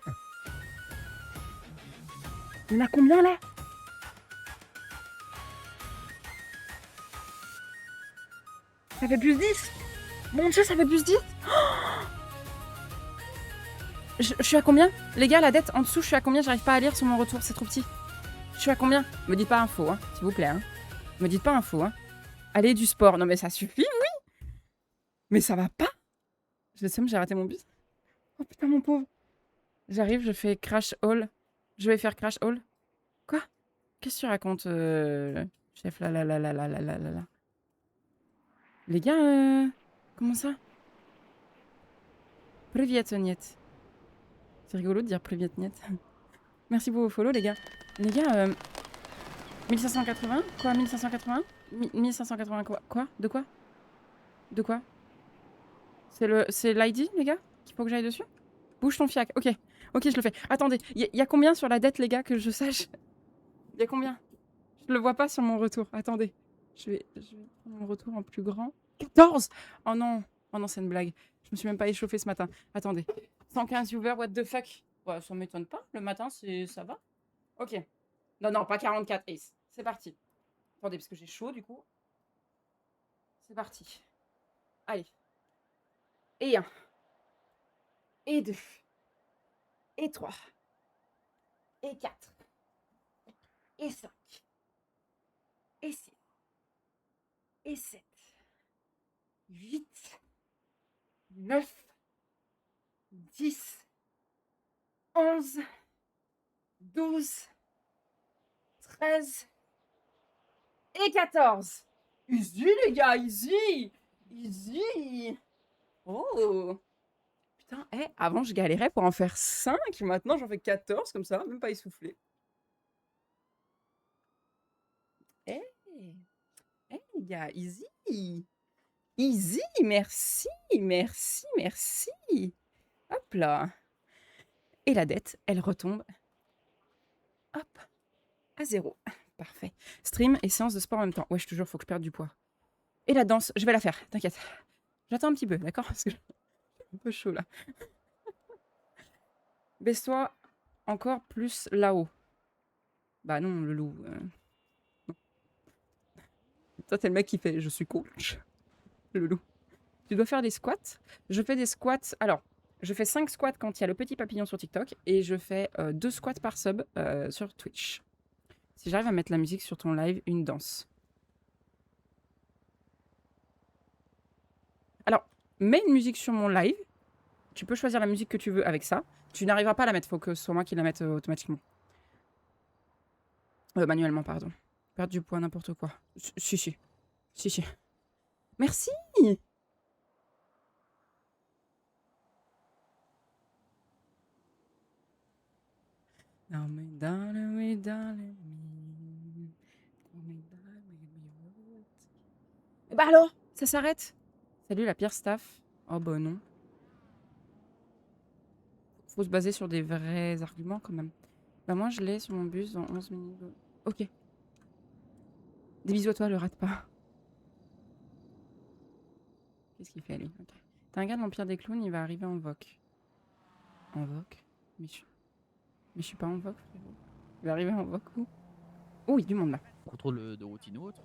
Il y en a combien là? Ça fait plus 10? Mon dieu, ça fait plus 10? Je suis à combien? Les gars, la dette en dessous, je suis à combien? J'arrive pas à lire sur mon retour, c'est trop petit. Je suis à combien? Me dites pas info, hein, s'il vous plaît. Hein. Me dites pas info. Hein. Allez, du sport. Non mais ça suffit, oui. Mais ça va pas. Je sais, j'ai raté mon bus. Oh putain, mon pauvre. J'arrive, je fais crash all. Je vais faire crash all. Quoi? Qu'est-ce que tu racontes, chef? Là. Les gars, comment ça? Privet, niet. C'est rigolo de dire privet, niet. Merci pour vos follow, les gars. Les gars, 1580? Quoi, 1580? 1580 quoi? Quoi? De quoi? De quoi? C'est l'ID, les gars? Qu'il faut que j'aille dessus? Bouge ton fiac. Ok. Ok, je le fais. Attendez, il y a combien sur la dette, les gars, que je sache? Il y a combien? Je le vois pas sur mon retour. Attendez. Je vais prendre mon retour en plus grand. 14! Oh non. Oh non, c'est une blague. Je me suis même pas échauffé ce matin. Attendez. 115 viewers, what the fuck? Ouais, ça m'étonne pas. Le matin, ça va. Ok. Non, pas 44 Ace. C'est parti. Attendez, parce que j'ai chaud, du coup. C'est parti. Allez. Et 1. Et 2. Et 3. Et 4. Et 5. Et 6. Et 7. 8. 9. 10. 11. 12. 13. Et 14. Easy, les gars, easy. Easy. Oh. Putain, avant je galérais pour en faire 5, maintenant j'en fais 14 comme ça, même pas essoufflé. Les gars, easy. Easy, merci. Hop là. Et la dette, elle retombe. Hop. À 0. Parfait. Stream et séance de sport en même temps. Ouais, toujours, faut que je perde du poids. Et la danse, je vais la faire, t'inquiète. J'attends un petit peu, d'accord? Parce que j'ai un peu chaud là. Baisse-toi encore plus là-haut. Bah non, le loup. Non. Toi, t'es le mec qui fait « Je suis coach ». Le loup. Tu dois faire des squats. Je fais des squats. Alors, je fais 5 squats quand il y a le petit papillon sur TikTok. Et je fais 2 squats par sub sur Twitch. Si j'arrive à mettre la musique sur ton live, une danse. Alors, mets une musique sur mon live. Tu peux choisir la musique que tu veux avec ça. Tu n'arriveras pas à la mettre, faut que ce soit moi qui la mette automatiquement. Manuellement, pardon. Perdre du poids, n'importe quoi. Si. Merci. Bah alors, ça s'arrête. Salut la pire staff. Oh bah non. Faut se baser sur des vrais arguments quand même. Bah moi je l'ai sur mon bus dans 11 minutes. Ok. Des bisous à toi, le rate pas. Qu'est-ce qu'il fait lui? Okay. T'as un gars de l'Empire des Clowns, il va arriver en Voc. En Voc? Mais je suis pas en Voc, frérot. Il va arriver en Voc où? Oh, il y a du monde là. Contrôle de routine ou autre.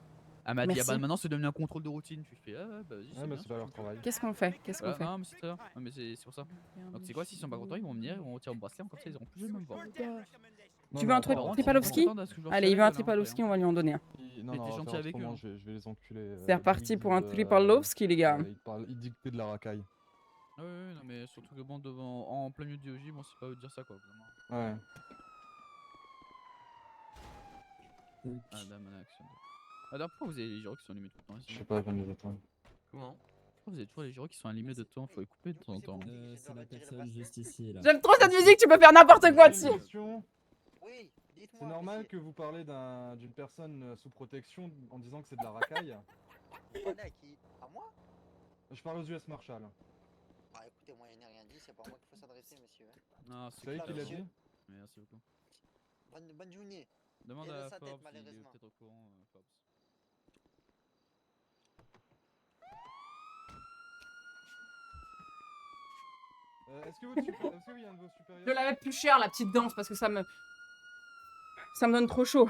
Elle m'a dit, ah bah maintenant c'est devenu un contrôle de routine. Tu fais, ah bah vas-y, c'est bien. C'est pas leur travail. Qu'est-ce qu'on fait? Non, mais c'est très bien. Non, mais c'est pour ça. Donc c'est quoi, s'ils sont pas contents, ils vont venir, ils vont retirer mon bracelet, comme ça ils auront plus le même voix. Tu veux un Tripalowski? Allez, il veut un Tripalowski, on va lui en donner un. Mais t'es gentil avec eux. Hein. Je vais les enculer. C'est reparti pour un Tripalowski, les gars. Ils dictaient de la racaille. Ah ouais, non mais surtout que bon, en plein milieu du OJ, bon c'est pas eux de dire ça quoi, vraiment. Ouais. Ah dame en action. Ah d'ailleurs, pourquoi vous avez les gyros qui sont allumés tout le temps ici? Je sais pas, je viens de les éteindre. Comment? Pourquoi vous avez toujours les gyros qui sont allumés de temps? Faut les couper de temps en temps. C'est la personne juste ici, là. J'aime trop cette musique, tu peux faire n'importe quoi dessus. Oui, dites-moi. C'est normal que vous parlez d'une personne sous protection en disant que c'est de la racaille? Vous parlez à qui? À moi? Je parle aux US Marshal. Bah écoutez, moi je n'ai rien dit, c'est pas à moi qu'il faut s'adresser, monsieur. Non, C'est lui qui l'a dit? Merci beaucoup. Bonne journée. Demande Il est à dans sa tête, Forbes, il est malheureusement. peut-être au courant, Forbes. Est-ce qu'il y a un de vos supérieurs? Je la mets plus cher, la petite danse, parce que ça me donne trop chaud.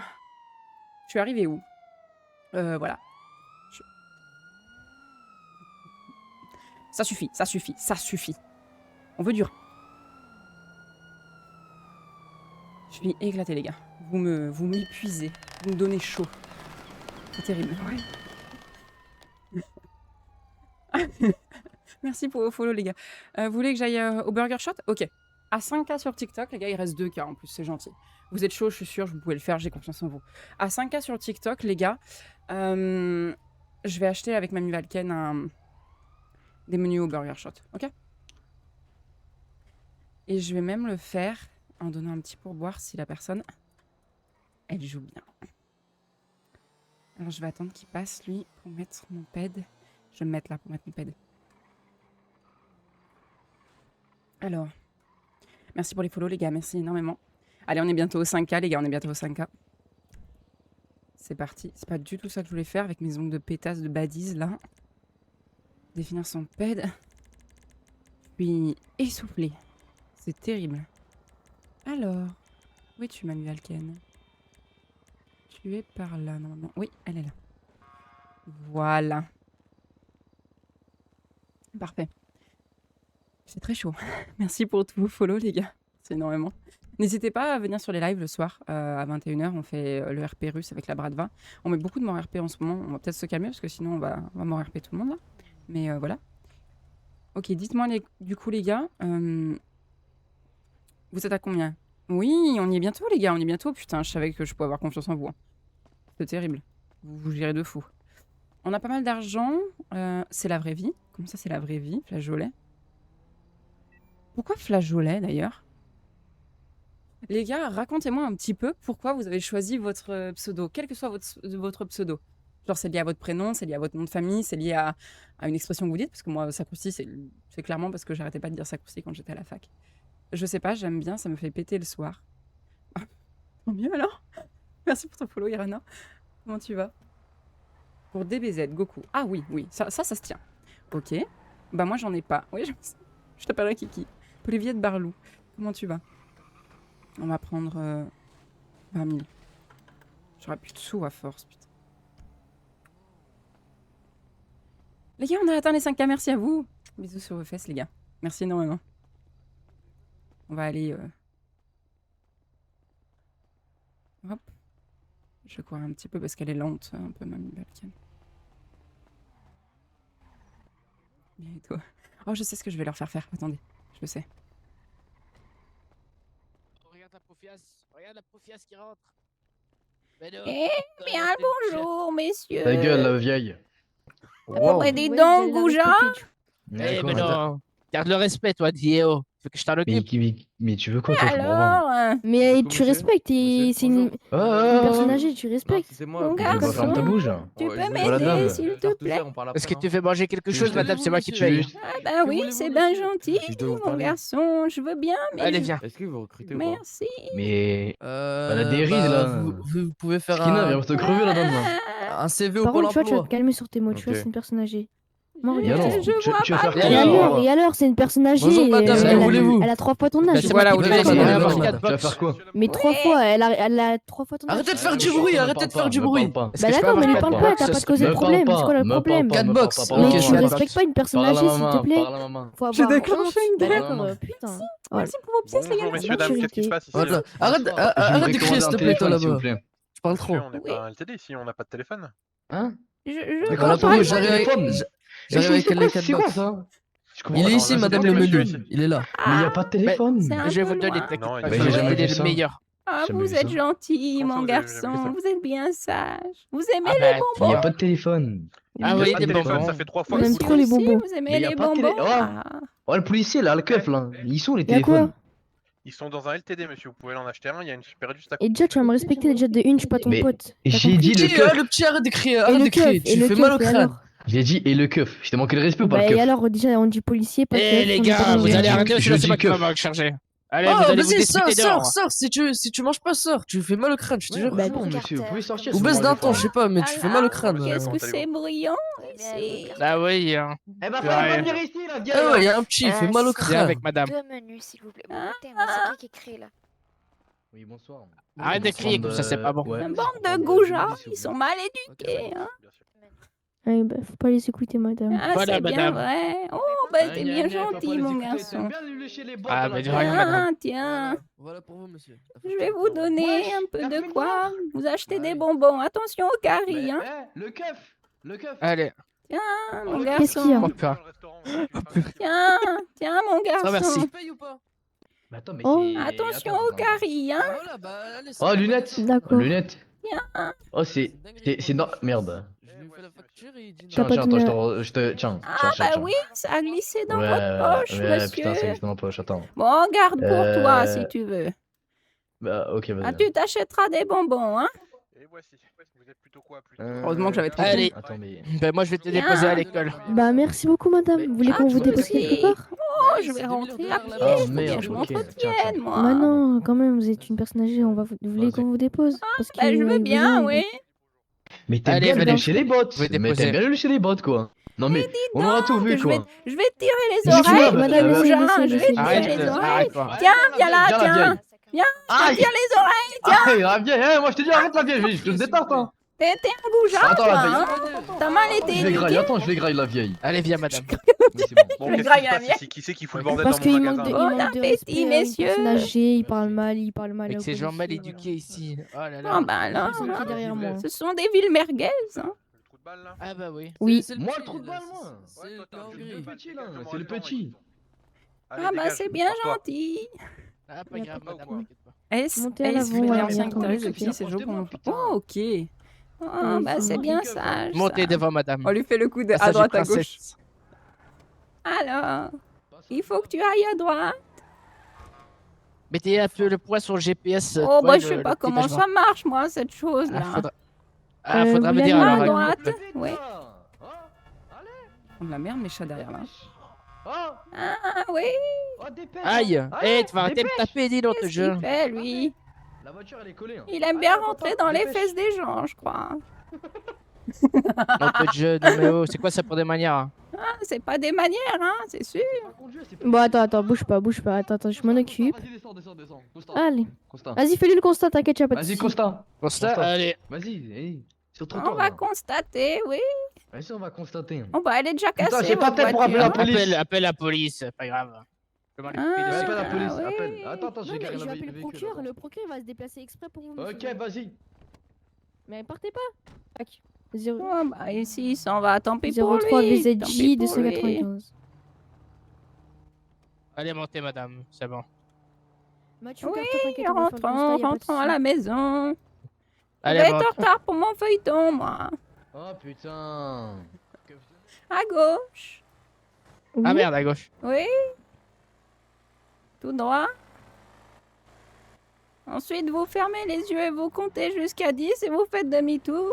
Je suis arrivée où? Voilà. Ça suffit, ça suffit, ça suffit. On veut dur. Je suis éclatée, les gars. Vous m'épuisez. Vous me donnez chaud. C'est terrible. Merci pour vos follow, les gars. Vous voulez que j'aille au Burger Shot? Ok. À 5K sur TikTok, les gars, il reste 2K en plus, c'est gentil. Vous êtes chaud, je suis sûre, vous pouvez le faire, j'ai confiance en vous. À 5K sur TikTok, les gars, je vais acheter avec Mamie Valken des menus au Burger Shot, ok? Et je vais même le faire en donnant un petit pourboire si la personne, elle joue bien. Alors je vais attendre qu'il passe, lui, pour mettre mon ped. Je vais me mettre là pour mettre mon ped. Alors, merci pour les follow, les gars, merci énormément. Allez, on est bientôt au 5K, les gars, on est bientôt au 5K. C'est parti. C'est pas du tout ça que je voulais faire avec mes ongles de pétasse de badise, là. Définir son ped. Puis essouffler. C'est terrible. Alors, où es-tu, Mamie Valken? Tu es par là, normalement. Oui, elle est là. Voilà. Parfait. C'est très chaud. Merci pour tous vos follow, les gars. C'est énormément. N'hésitez pas à venir sur les lives le soir à 21h. On fait le RP russe avec la Bradva. On met beaucoup de mort RP en ce moment. On va peut-être se calmer parce que sinon on va mort RP tout le monde là. Mais voilà. Ok, dites-moi du coup, les gars. Vous êtes à combien? Oui, on y est bientôt, les gars. On y est bientôt. Putain, je savais que je pouvais avoir confiance en vous. Hein. C'est terrible. Vous gérez de fou. On a pas mal d'argent. C'est la vraie vie. Comme ça, c'est la vraie vie. Flageolet. Pourquoi flageolet d'ailleurs? Les gars, racontez-moi un petit peu pourquoi vous avez choisi votre pseudo, quel que soit votre pseudo. Genre, c'est lié à votre prénom, c'est lié à votre nom de famille, c'est lié à une expression que vous dites, parce que moi, sacrousti, c'est clairement parce que j'arrêtais pas de dire sacrousti quand j'étais à la fac. Je sais pas, j'aime bien, ça me fait péter le soir. Tant mieux alors. Merci pour ton follow, Irana. Comment tu vas? Pour DBZ, Goku. Ah oui, ça se tient. Ok. Bah moi, j'en ai pas. Oui, je t'appellerai Kiki. Olivier de Barlou. Comment tu vas? On va prendre 20 000. J'aurais plus de sous à force, putain. Les gars, on a atteint les 5K, merci à vous. Bisous sur vos fesses, les gars. Merci énormément. On va aller... Hop. Je cours un petit peu parce qu'elle est lente, un peu, Mamie Valken. Bien et toi? Oh, je sais ce que je vais leur faire faire. Attendez, je le sais. Regarde la Profias qui rentre. Mais bien le bonjour, messieurs. Ta gueule, la vieille. Oh, bah, dis donc, Gouja. mais non. Garde le respect, toi, Dio. Tu veux que je t'en occupe? Mais tu veux quoi, toi? Alors, mais tu respectes, c'est une personne âgée, tu respectes. C'est moi. Mon Ferme ta garçon, bouche. tu peux Voilà, m'aider, dame. s'il te plaît. Est-ce que tu fais manger quelque chose, madame? C'est moi qui paye. Ah bah oui, c'est bien gentil, Je dois vous mon parler. garçon, je veux bien, mais... Allez, viens. Est-ce que vous recrutez ou pas? Merci. Mais. Elle a des rides, là. Vous pouvez faire Skina, viens te crever, la dame. un CV au Par Pôle contre, tu vois, tu vas emploi. te calmer sur tes mots, tu vois, Ok. c'est une personne âgée. Moi, Et alors, regarde. tu vas faire quoi Et alors, c'est une personne âgée. Bonjour, madame, elle, que voulez-vous? elle a 3 fois ton âge. c'est Voilà, moi où qui tu paye, vas, c'est madame. moi, Tu madame. vas faire quoi? Mais 3 fois, elle a 3 fois ton âge. Arrêtez de faire Me du parle bruit, pas, arrêtez de faire du me bruit. parle pas. Est-ce Bah que je peux d'accord, mais lui avoir parle une pas, box, t'as pas s'il de cause te de plaît? problème. C'est quoi le problème? Catbox, Mais ok, tu je respectes pas une personne Parle à âgée, la s'il te maman, plaît. parle à la maman. Faut J'ai avoir déclenché honte. une Bah grève. d'accord, putain. Voilà. Merci pour vos pièces, les gars. Messieurs, dames, qu'est-ce qui se passe ici Voilà. Arrête Bonsoir. arrête de crier, commander s'il un te plaît, toi téléphone, s'il vous là-bas. plaît. Tu parles Monsieur, trop. on n'est pas un LTD ici, on n'a pas de téléphone. Hein? Je Mais vois qu'on a pas. pas j'arrive avec J'arrive avec les c'est quoi catbox. ça? Je comprends Il est pas. ici, madame le monsieur, menu. ici. Il est là. Mais y a pas de téléphone. c'est un Je vais peu vous donner, loin. t'inquiète Non, pas. il j'ai Je vais jamais vous donner vu le ça. meilleur. Ah, Jamais vous vu êtes ça. gentil, Comment mon ça, vous avez jamais garçon. fait ça Vous êtes bien sage. Vous aimez Ah les bah, Il y bonbons. a pas de téléphone. Ah Il y a oui, pas des de téléphone, bonbons. ça fait 3 fois On que aime vous trop le les dites. bonbons. Vous aimez Mais y a les pas de bonbons. télé- Oh. Ah. Oh, le policier là, le keuf là. Ils sont les Y'a quoi? téléphones. Ils sont dans un LTD, monsieur, vous pouvez en acheter un, il y a une super juste à Et côté. déjà, tu vas me respecter déjà de une, je suis pas ton Mais pote. T'as j'ai compris? dit le Petit, keuf. le petit, arrête de crier, Et arrête le de crier. keuf, et Tu le fais mal au keuf, et crâne. alors? J'ai dit et le keuf. Je t'ai manqué de respect ou pas Bah, le et keuf? alors, déjà, on dit policier, pas Eh keuf. les on est gars, pas vous dans- allez arrêter, je sinon c'est dis moi qui va keuf. me charger. Allez, Ah, vous allez vous vas-y, disputer dehors. sors. Si tu manges pas, sors. Tu fais mal au crâne, je te jure. Bah, Non, monsieur, vous pouvez sortir. Ou si baisse vous d'un mangez ton, pas. je sais pas, mais tu fais mal au crâne. Qu'est-ce que c'est bruyant ici. Ah oui, hein. Eh bah, Ouais. fallait pas venir ici là, viens Ah ouais, là. y a un petit, il fait mal au Ah, crâne. avec madame. 2 menus, s'il vous plaît. Bon, écoutez-moi, c'est qui écrit là? Oui, bonsoir. Arrête de crier comme ça, c'est pas bon. Ouais. Une bande de goujats. Ils sont mal éduqués. Hein. Ouais, bah, faut pas les écouter, madame. Ah, Voilà, c'est bien madame. vrai. Oh, bah, t'es bien gentil, mon garçon. Ah, mais de rien, madame. Tiens, Voilà pour vous, monsieur. je vais vous donner un peu de quoi. Vous achetez des bonbons. Attention au caries, hein. Le keuf. Le keuf. Allez. Tiens, mon Qu'est-ce qu'il y a? garçon. Tiens, mon Ça, merci. garçon. Paye ou pas? Mais attends, mais Oh. c'est- Attention attends, au attends. caries, hein. Voilà, bah allez. Oh, lunettes. D'accord. Lunettes. Tiens. Oh, c'est non, merde. Je lui fais la facture et il dit Tiens, T'as pas tiens, de attends, je te tiens. Ah, bah oui, ça a glissé dans Ouais, votre poche, ouais, monsieur. putain, c'est dans ma poche, attends. Bon, garde pour toi, Euh, si tu veux. Bah, ok, vas-y. Ah, tu t'achèteras des bonbons, hein. Et voici, vous êtes plutôt quoi Heureusement que j'avais trop Allez. Attends, mais. Ben moi je vais te Tiens. déposer à l'école. Bah, merci beaucoup, madame. Vous voulez qu'on vous dépose quelque part? Oh, je vais rentrer à pied. Ah, Faut bien merde, que je ok. m'entretienne, Tiens, moi. Bah non, quand même, vous êtes une personne âgée, vous voulez qu'on vous dépose? Parce Bah, je veux que bien, vous- oui. Mais t'aimes Allez, bien madame, aller chez les bots. je vais Mais déposer. t'aimes bien aller chez les bots, quoi. Non, mais on aura tout vu, Je vais, quoi. je vais te tirer les Mais tu oreilles, vois, madame, Goujat, laissez, je vais te laissez. tirer Arrête, les oreilles. arrête-toi. Tiens, viens là, Viens, la tiens. vieille. Viens, je te Aïe. tire les oreilles, tiens. Ah, la vieille, moi je te dis arrête la vieille, je te déteste, hein. T'es un goujat, Attends, toi, la hein. T'as mal été Je les graille, éduqué. attends, je les graille la vieille. Allez viens madame. Oui, c'est bon. Bon, Je qu'est-ce graille qui se la passe mienne. ici? Qui c'est qui fout le bordel Parce dans qu'il mon manque magasin? de, Bon il manque de appétit, respect à une messieurs. personne âgée, il parle mal Avec au ces gens mal policier. éduqués ici. Oh là Ah, là. bah alors, Ils sont qui derrière moi? ce sont des villes merguez, hein. Le trou de balle là? Ah bah oui. Oui. C'est Moi, petit, le trou de là, balle, moi. c'est Ouais, toi, le t'as un gris. jeu de balle. Petit, là, Exactement, c'est le restaurant, petit. Allez, Ah, bah dégage, c'est bien barre-toi. gentil. Ah pas grave pas ou madame, quoi t'inquiète pas. Montez à l'avant, je vais ouais, l'ancien attends, carré s'il te depuis plaît. ces jours pour mon... Putain. Oh, ok. Ah, bah c'est bien sage. Montez ça. devant madame. On lui fait le coup de Passage à droite, de à gauche. princesse. Alors, il faut que tu ailles à droite. Mettez un peu le poids sur le GPS. Oh, toi, bah le- je sais le pas petit comment déjeuner. ça marche, moi, cette chose-là. Faudra vous me dire l'avez alors. à là, droite. Vite, Oui. là. Oh, Oh, la merde, mes chats derrière là. oh, Ah oui. oh, dépêche. Aïe. Allez, Eh tu vas arrêter de dépêche. taper dis donc Qu'est-ce jeu. qu'il fait, lui? La voiture, elle est collée. hein. Il aime bien Allez, rentrer papa, dans les dépêche. fesses des gens, je crois. Non peu de jeu, non mais oh, c'est quoi ça pour des manières? Ah, c'est pas des manières, hein, c'est sûr. Bon, attends, bouge pas. Attends, je m'en occupe. Vas-y, descends. Constant. Allez. Constant. Vas-y, fais-lui le constat, t'inquiète, y'a pas de Vas-y, soucis. Constant. Constat, Constant. allez. Vas-y, allez. Sur le On trottoir. va là. constater, oui. Vas-y, on va constater. Oh, bah elle est déjà Putain, cassée, j'ai pas votre tête pour appeler la voiture. police. Appelle la police, pas grave. Je vais m'en occuper de Ah, ça. Appelle la police, oui. appelle. Attends, Non, j'ai mais garé je vais le appeler le véhicule, procureur. attends. Le procureur va se déplacer exprès pour vous. Ok, vas-y. Mais partez pas. Tac. 0... Oh, bah ici, il s'en va, tant pis pour 03 lui. VZJ tant pis pour lui. 295. Allez montez madame, c'est bon. Mathieu, Oui, garde-toi, t'inquiète, on va faire le constat, rentrons, y a pas de rentrons à soucis. la maison. Je Allez, vais être monte. en retard pour mon feuilleton, moi. Oh putain. À gauche. Ah Oui. merde à gauche. Oui. Tout droit. Ensuite, vous fermez les yeux et vous comptez jusqu'à 10 et vous faites demi-tour.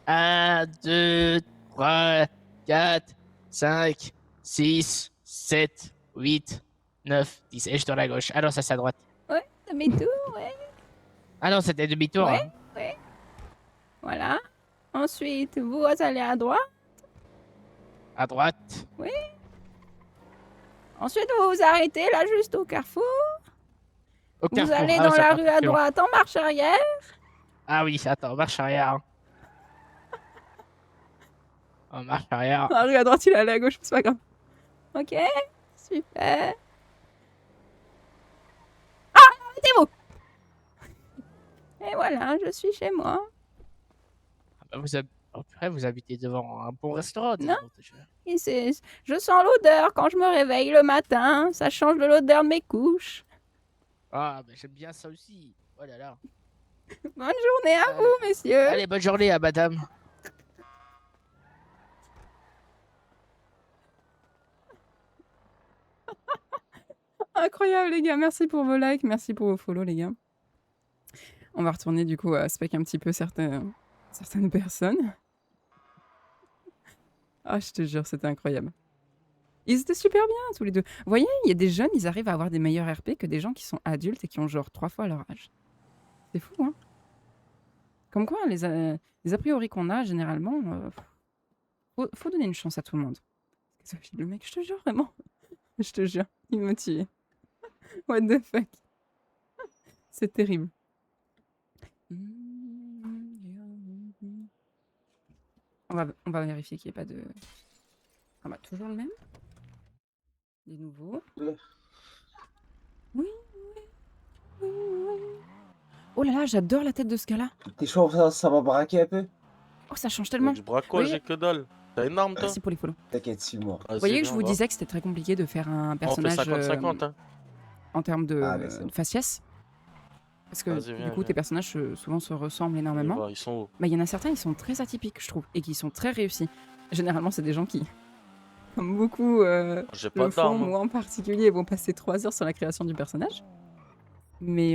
1, 2, 3, 4, 5, 6, 7, 8, 9, 10. Et je tourne à gauche. Ah non, ça c'est à droite. Ouais, demi-tour, ouais. Ah non, c'était demi-tour. Ouais, hein. ouais. Voilà. Ensuite, vous allez à droite. À droite. Oui. Ensuite, vous vous arrêtez là, juste au carrefour. Au Vous carrefour. allez Ah, dans ça la va, rue à c'est bon. droite en marche arrière. Ah oui, attends, marche arrière. Oh, marche arrière. La rue à droite, il est allé à gauche, c'est pas grave. Ok, super. Ah, arrêtez-vous. Et voilà, je suis chez moi. Ah bah, oh, purée, vous habitez devant un bon restaurant. dis Non. donc, déjà. Et je sens l'odeur quand je me réveille le matin. Ça change de l'odeur de mes couches. Ah, bah, j'aime bien ça aussi. Oh là là. Bonne journée à vous, messieurs. Allez, bonne journée à madame. Incroyable, les gars. Merci pour vos likes, merci pour vos follow, les gars. On va retourner du coup à spec un petit peu certaines personnes. Ah, je te jure, c'était incroyable. Ils étaient super bien, tous les deux. Vous voyez, il y a des jeunes, ils arrivent à avoir des meilleurs RP que des gens qui sont adultes et qui ont genre 3 fois leur âge. C'est fou, hein. Comme quoi, les a priori qu'on a, généralement, faut donner une chance à tout le monde. Le mec, je te jure, vraiment. Je te jure, il m'a tué. What the fuck. C'est terrible. On va vérifier qu'il n'y ait pas de... Ah bah, toujours le même. Des nouveaux. Oui. Oh là là, j'adore la tête de ce gars-là. T'es chaud, ça va braquer un peu? Oh, ça change tellement. Du braquage, Oui. j'ai que dalle. T'es énorme, toi. Merci pour les follow. T'inquiète, suis-moi. Vous voyez que je vous disais que c'était très compliqué de faire un personnage 50-50, hein. en termes de, Ah, bah, c'est bon. de faciès. Parce que Vas-y, du viens, coup, tes viens. personnages souvent se ressemblent énormément. Ils sont où? Mais il y en a certains, ils sont très atypiques, je trouve, et qui sont très réussis. Généralement, c'est des gens qui, comme beaucoup J'ai pas le font, d'armes. moi en particulier, vont passer 3 heures sur la création du personnage. Mais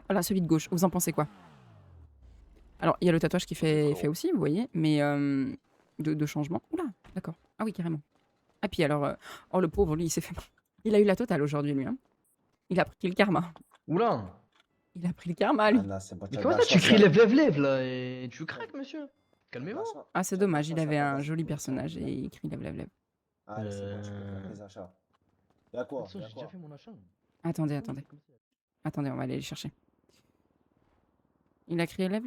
voilà, celui de gauche, vous en pensez quoi? Alors, il y a le tatouage qui fait aussi, vous voyez, mais de changement. Oula, d'accord. Ah oui, carrément. Ah puis alors, oh le pauvre, lui, il s'est fait... Il a eu la totale aujourd'hui, lui. Hein. Il a pris le karma. Oula. Il a pris le karma, lui. Mais comment ça, tu cries lève là et tu craques, monsieur? Calmez-vous. Ah, c'est dommage, il avait un joli personnage et il crie lève. Ah, c'est bon, tu peux faire tes achats. Y'a quoi? J'ai déjà fait mon achat. Attendez. Attendez, on va aller les chercher. Il a crié lève.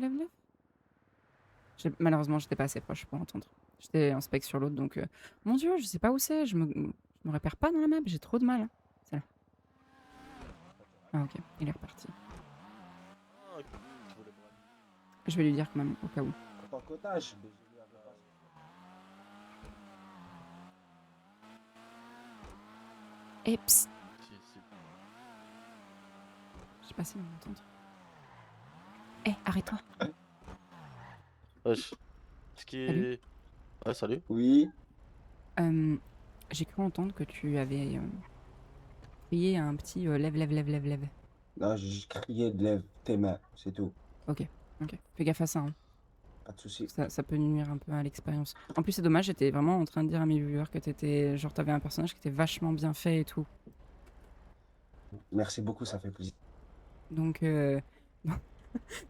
Malheureusement, j'étais pas assez proche pour entendre. J'étais en spec sur l'autre, donc... Mon Dieu, je sais pas où c'est, je me repère pas dans la map, j'ai trop de mal. Hein. C'est là. Ah ok, il est reparti. Je vais lui dire quand même, au cas où. En tant qu'otage, Et psst. Je sais pas s'il va m'entendre. Arrête-toi. Wesh. Ce qui Salut. est... Ouais, salut. Oui. J'ai cru entendre que tu avais crié un petit lève. Non, j'ai juste crié lève tes mains, c'est tout. Ok. Fais gaffe à ça. Hein. Pas de soucis. Ça peut nuire un peu à l'expérience. En plus, c'est dommage, j'étais vraiment en train de dire à mes viewers que t'avais un personnage qui était vachement bien fait et tout. Merci beaucoup, ça fait plaisir. Donc,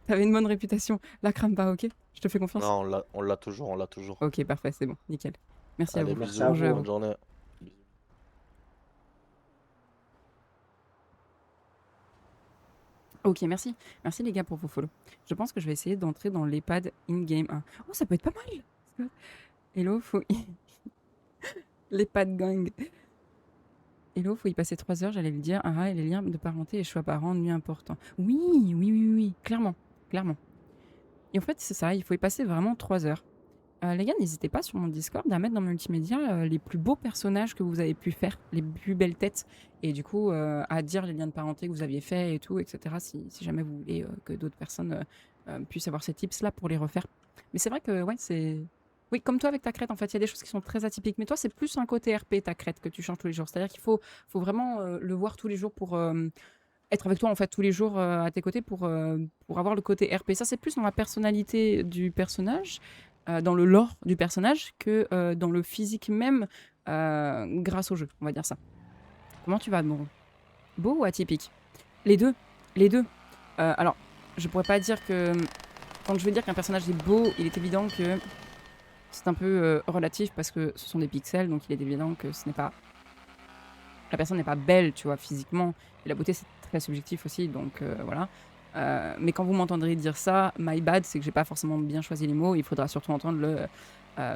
t'avais une bonne réputation. La crame pas, ok? Je te fais confiance. Non, on l'a toujours. Ok, parfait, c'est bon, nickel. Merci Allez, à vous. bisous, Bon jeu à vous. bonne journée. Ok, merci. Merci les gars pour vos follow. Je pense que je vais essayer d'entrer dans l'EHPAD in-game 1. Oh, ça peut être pas mal. Hello, faut... l'EHPAD gang. Hello, faut y passer 3 heures, j'allais le dire. Ah, et les liens de parenté et choix parents, nuit important. Oui, clairement. Et en fait, c'est ça, il faut y passer vraiment 3 heures. Les gars, n'hésitez pas sur mon Discord à mettre dans multimédia les plus beaux personnages que vous avez pu faire, les plus belles têtes, et du coup à dire les liens de parenté que vous aviez fait et tout, etc. Si jamais vous voulez que d'autres personnes puissent avoir ces tips-là pour les refaire. Mais c'est vrai que, ouais, c'est... Oui, comme toi avec ta crête, en fait, il y a des choses qui sont très atypiques. Mais toi, c'est plus un côté RP, ta crête, que tu changes tous les jours. C'est-à-dire qu'il faut vraiment le voir tous les jours pour... être avec toi, en fait, tous les jours à tes côtés pour avoir le côté RP. Ça, c'est plus dans la personnalité du personnage, dans le lore du personnage, que dans le physique même grâce au jeu, on va dire ça. Comment tu vas, Moron? Beau ou atypique? Les deux. Alors, je pourrais pas dire que... Quand je veux dire qu'un personnage est beau, il est évident que c'est un peu relatif parce que ce sont des pixels, donc il est évident que ce n'est pas... La personne n'est pas belle, tu vois, physiquement. Et la beauté, c'est très subjectif aussi, donc voilà. Mais quand vous m'entendrez dire ça, my bad, c'est que j'ai pas forcément bien choisi les mots. Il faudra surtout entendre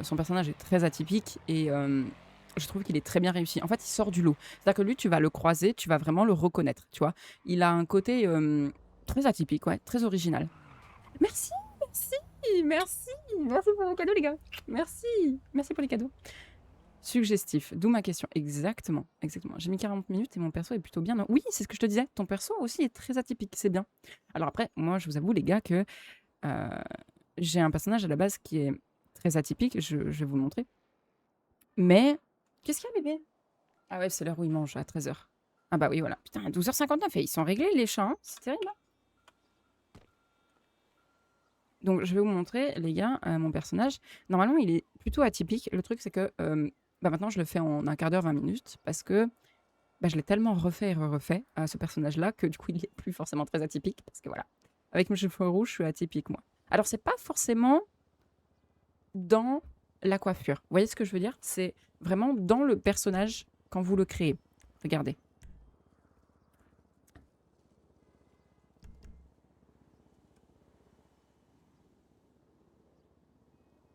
son personnage est très atypique et je trouve qu'il est très bien réussi. En fait, il sort du lot. C'est-à-dire que lui, tu vas le croiser, tu vas vraiment le reconnaître, tu vois. Il a un côté très atypique, ouais, très original. Merci, merci pour vos cadeaux, les gars. Merci pour les cadeaux. Suggestif, d'où ma question. Exactement. J'ai mis 40 minutes et mon perso est plutôt bien. Oui, c'est ce que je te disais. Ton perso aussi est très atypique, c'est bien. Alors après, moi, je vous avoue, les gars, que j'ai un personnage à la base qui est très atypique. Je vais vous le montrer. Mais, qu'est-ce qu'il y a, bébé? Ah ouais, c'est l'heure où il mange, à 13h. Ah bah oui, voilà. Putain, à 12h59, et ils sont réglés, les chats. Hein, c'est terrible, hein. Donc, je vais vous montrer, les gars, mon personnage. Normalement, il est plutôt atypique. Le truc, c'est que maintenant, je le fais en un quart d'heure, 20 minutes, parce que je l'ai tellement refait et refait, ce personnage-là, que du coup, il est plus forcément très atypique. Parce que voilà, avec mes cheveux rouges, je suis atypique, moi. Alors, c'est pas forcément dans la coiffure. Vous voyez ce que je veux dire? C'est vraiment dans le personnage quand vous le créez. Regardez.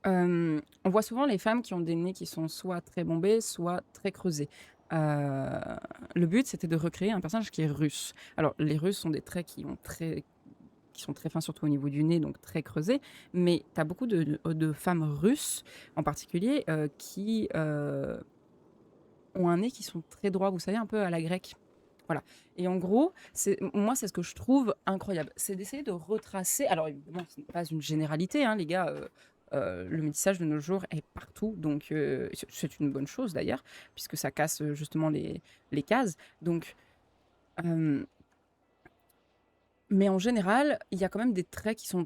On voit souvent les femmes qui ont des nez qui sont soit très bombés, soit très creusés. Le but, c'était de recréer un personnage qui est russe. Alors, les Russes ont des traits qui sont très fins, surtout au niveau du nez, donc très creusés. Mais tu as beaucoup de femmes russes, en particulier, qui ont un nez qui sont très droits, vous savez, un peu à la grecque. Voilà. Et en gros, moi, c'est ce que je trouve incroyable. C'est d'essayer de retracer... Alors, évidemment, ce n'est pas une généralité, hein, les gars. Le métissage de nos jours est partout, donc c'est une bonne chose d'ailleurs, puisque ça casse justement les cases. Donc, mais en général, il y a quand même des traits qui sont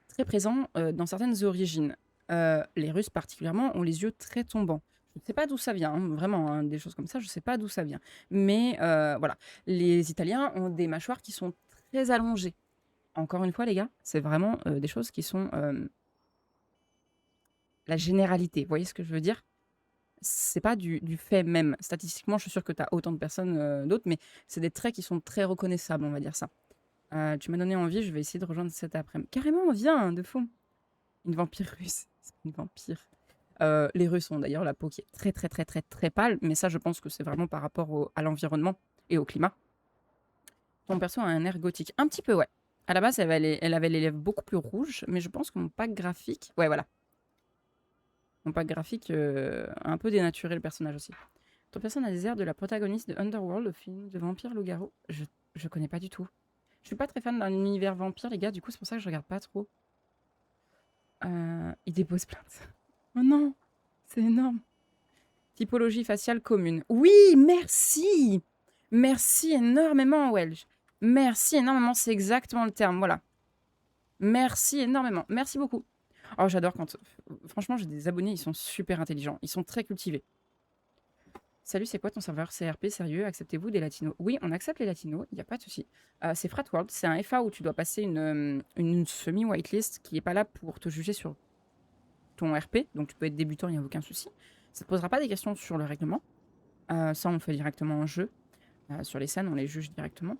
très présents dans certaines origines. Les Russes particulièrement ont les yeux très tombants. Je ne sais pas d'où ça vient, hein, vraiment, hein, des choses comme ça, je ne sais pas d'où ça vient. Mais voilà, les Italiens ont des mâchoires qui sont très allongées. Encore une fois, les gars, c'est vraiment des choses qui sont... la généralité, vous voyez ce que je veux dire? C'est pas du fait même. Statistiquement, je suis sûre que tu as autant de personnes d'autres, mais c'est des traits qui sont très reconnaissables, on va dire ça. Tu m'as donné envie, je vais essayer de rejoindre cet après-midi. Carrément, viens, de fond. Une vampire russe. C'est une vampire. Les Russes ont d'ailleurs la peau qui est très, très, très, très, très pâle, mais ça, je pense que c'est vraiment par rapport à l'environnement et au climat. Ton perso a un air gothique. Un petit peu, ouais. À la base, elle avait les lèvres beaucoup plus rouges, mais je pense que mon pack graphique... Ouais, voilà. Mon pack graphique a un peu dénaturé le personnage aussi. Ton personnage a des airs de la protagoniste de Underworld, le film de vampire loup-garou. Je connais pas du tout. Je suis pas très fan d'un univers vampire, les gars, du coup, c'est pour ça que je regarde pas trop. Il dépose plainte. Oh non, c'est énorme. Typologie faciale commune. Oui, merci. Merci énormément, Welsh. Merci énormément, c'est exactement le terme, voilà. Merci énormément, merci beaucoup. Oh, j'adore quand... Franchement, j'ai des abonnés, ils sont super intelligents. Ils sont très cultivés. Salut, c'est quoi ton serveur CRP? Sérieux, acceptez-vous des latinos? Oui, on accepte les latinos, il n'y a pas de souci. C'est Fratworld, c'est un FA où tu dois passer une semi-whitelist qui n'est pas là pour te juger sur ton RP. Donc, tu peux être débutant, il n'y a aucun souci. Ça ne te posera pas des questions sur le règlement. Ça, on fait directement en jeu. Sur les scènes, on les juge directement.